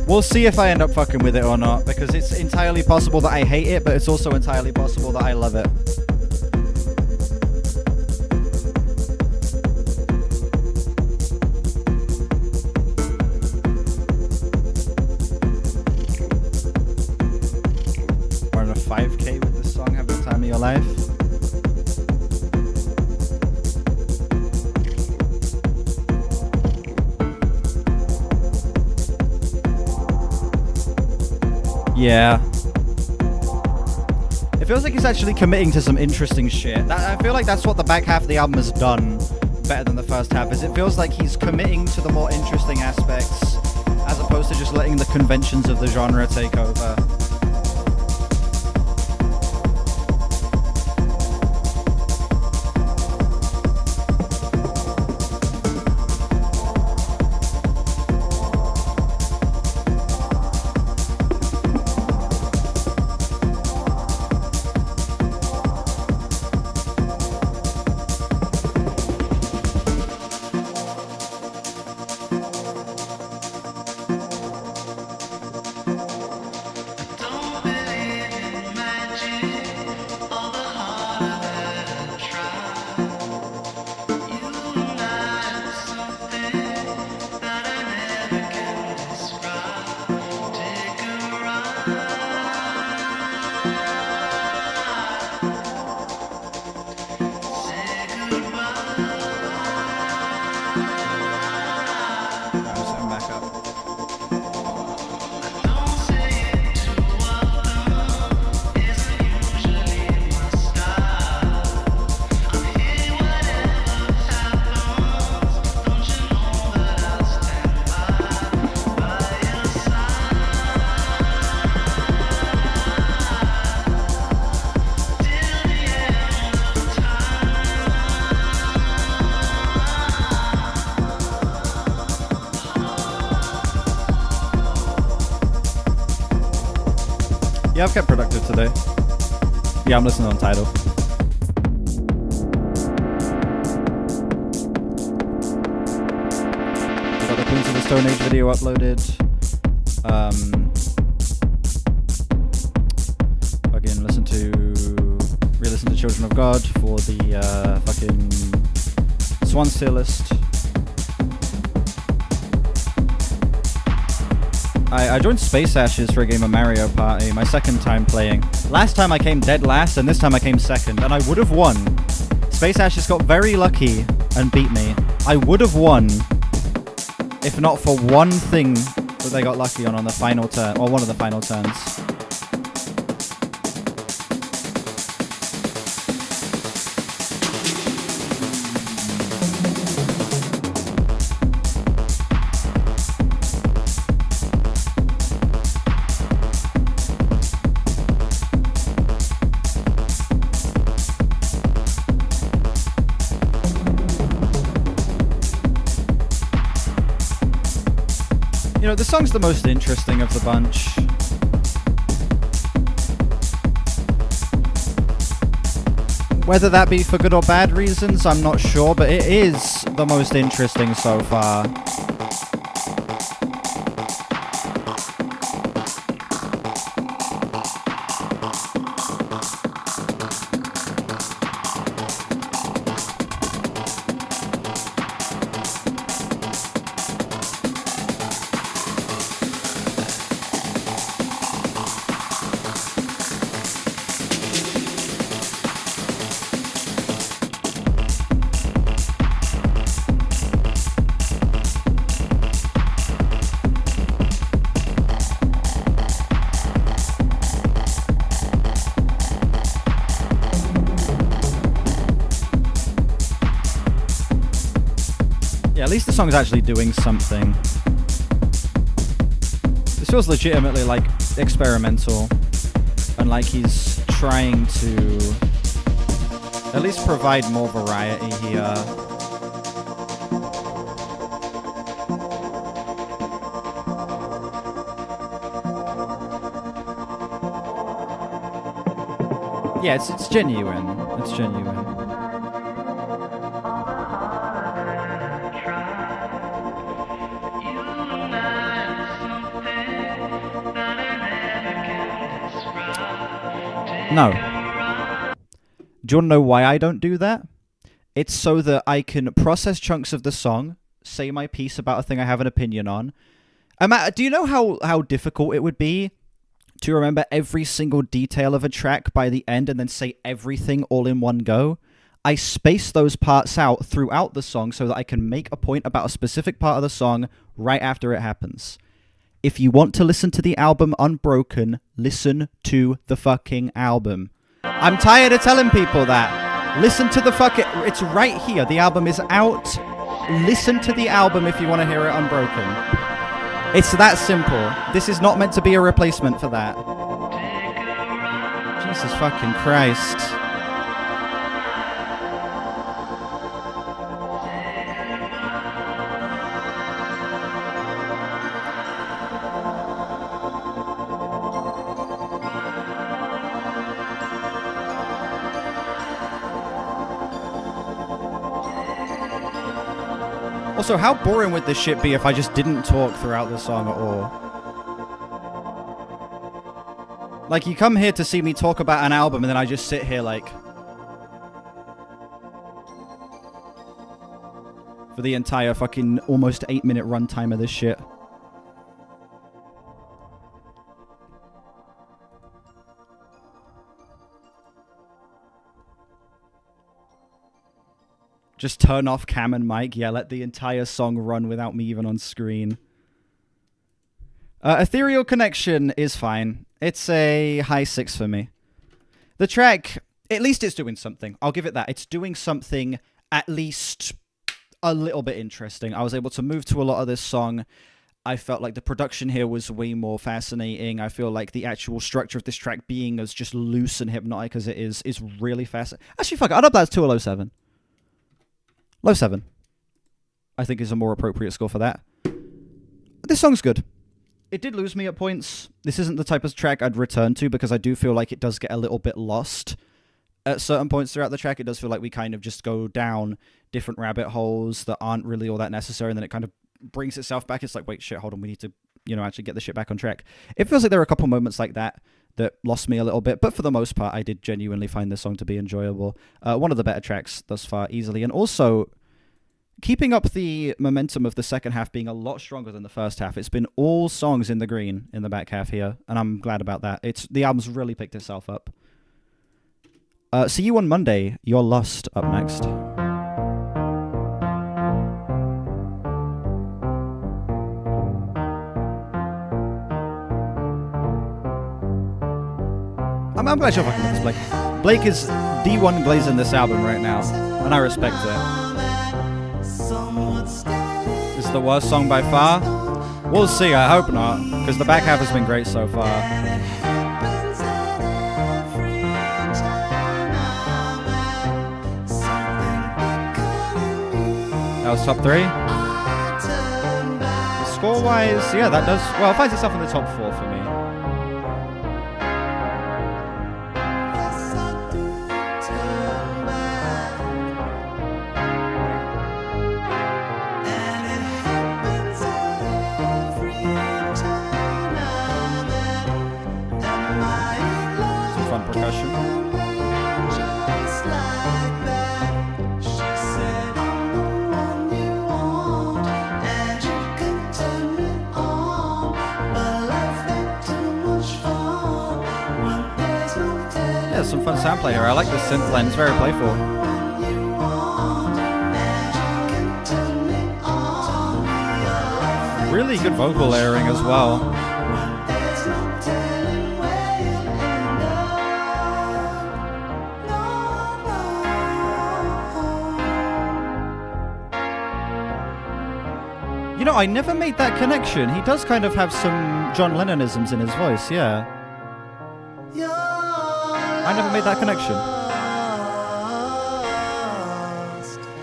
We'll see if I end up fucking with it or not, because it's entirely possible that I hate it, but it's also entirely possible that I love it. Or on a 5K with this song, having the time of your life. Yeah. It feels like he's actually committing to some interesting shit. I feel like that's what the back half of the album has done better than the first half, is it feels like he's committing to the more interesting aspects as opposed to just letting the conventions of the genre take over. Yeah, I've kept productive today. Yeah, I'm listening on Tidal. I got the Queens of the Stone Age video uploaded. Again, re-listen to Children of God for the fucking Swans tier list. I joined Space Ashes for a game of Mario Party, my second time playing. Last time I came dead last, and this time I came second, and I would have won. Space Ashes got very lucky and beat me. I would have won if not for one thing that they got lucky on the final turn, or one of the final turns. You know, the song's the most interesting of the bunch. Whether that be for good or bad reasons, I'm not sure, but it is the most interesting so far. Yeah, at least the song's actually doing something. This feels legitimately like experimental, and like he's trying to at least provide more variety here. Yeah, it's genuine. It's genuine. No. Do you want to know why I don't do that? It's so that I can process chunks of the song, say my piece about a thing I have an opinion on. Do you know how difficult it would be to remember every single detail of a track by the end and then say everything all in one go? I space those parts out throughout the song so that I can make a point about a specific part of the song right after it happens. If you want to listen to the album unbroken, listen to the fucking album. I'm tired of telling people that. Listen to the fucking... It's right here. The album is out. Listen to the album if you want to hear it unbroken. It's that simple. This is not meant to be a replacement for that. Jesus fucking Christ. Also, how boring would this shit be if I just didn't talk throughout the song at all? Like, you come here to see me talk about an album, and then I just sit here, like... for the entire fucking almost 8-minute runtime of this shit. Just turn off cam and mic. Yeah, let the entire song run without me even on screen. Ethereal Connection is fine. It's a high 6 for me. The track, at least it's doing something. I'll give it that. It's doing something at least a little bit interesting. I was able to move to a lot of this song. I felt like the production here was way more fascinating. I feel like the actual structure of this track being as just loose and hypnotic as it is really fascinating. Actually, fuck it. I'd up that to a low 7. Low 7, I think, is a more appropriate score for that. This song's good. It did lose me at points. This isn't the type of track I'd return to because I do feel like it does get a little bit lost at certain points throughout the track. It does feel like we kind of just go down different rabbit holes that aren't really all that necessary, and then it kind of brings itself back. It's like, wait, shit, hold on, we need to, actually get the shit back on track. It feels like there are a couple moments like that lost me a little bit, but for the most part, I did genuinely find this song to be enjoyable. One of the better tracks thus far, easily, and also keeping up the momentum of the second half being a lot stronger than the first half. It's been all songs in the green in the back half here, and I'm glad about that. The album's really picked itself up. See you on Monday. You're Lost up next. I'm glad you're fucking with this, Blake. Blake is the one glazing this album right now, and I respect it. This is the worst song by far. We'll see, I hope not, because the back half has been great so far. That was top 3. Score-wise, yeah, that does... Well, it finds itself in the top 4 for me. Some fun sound play here. I like the synth blend. It's very playful. Really good vocal layering as well. I never made that connection. He does kind of have some John Lennonisms in his voice, yeah. I never made that connection.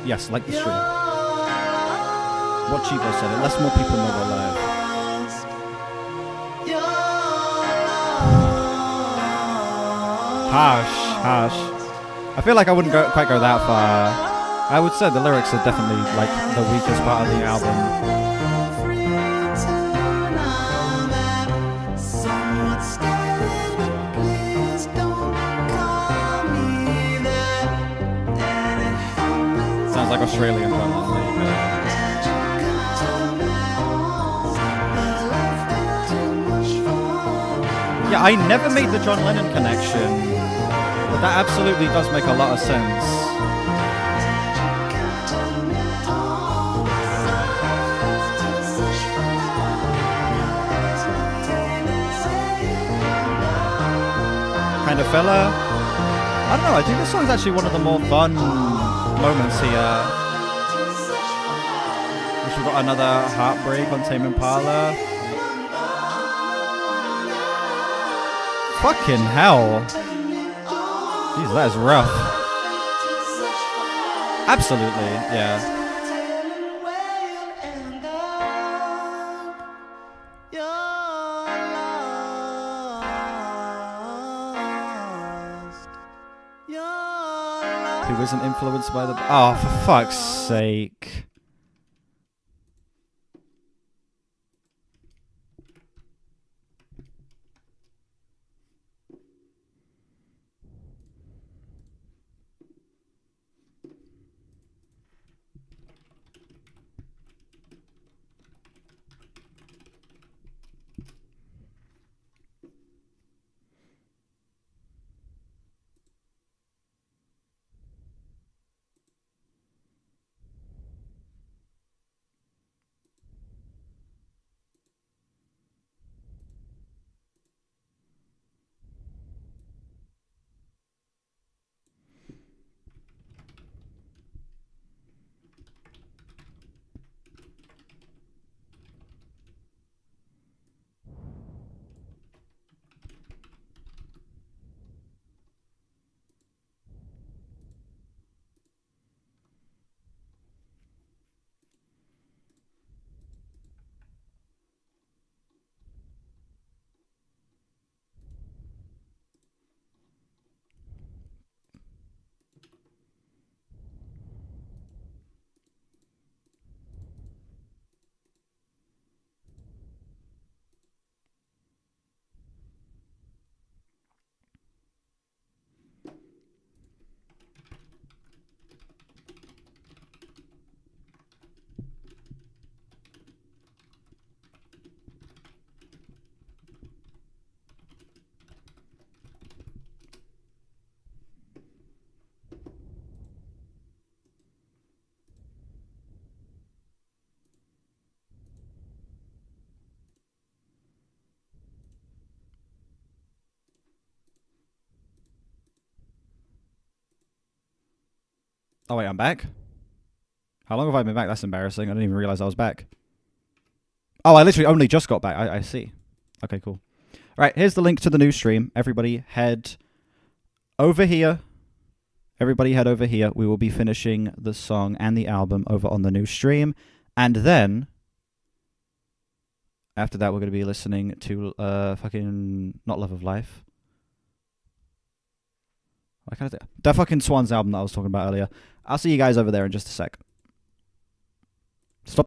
Yes, like the stream. What Chico said, unless more people know we're live. Harsh. I feel like I wouldn't quite go that far. I would say the lyrics are definitely like the weakest part of the album. Sounds like Australian John Lennon. Yeah, I never made the John Lennon connection, but that absolutely does make a lot of sense. kind of filler. I don't know, I think this song's actually one of the more fun moments here. We've got another heartbreak on Tame Impala. Fucking hell. Jeez, that is rough. Absolutely, yeah. Who isn't influenced by the... Oh, for fuck's sake. Oh wait, I'm back? How long have I been back? That's embarrassing. I didn't even realize I was back. Oh, I literally only just got back. I see. Okay, cool. Right, here's the link to the new stream. Everybody head over here. Everybody head over here. We will be finishing the song and the album over on the new stream. And then, after that, we're going to be listening to fucking... Not Love of Life. That fucking Swans album that I was talking about earlier. I'll see you guys over there in just a sec.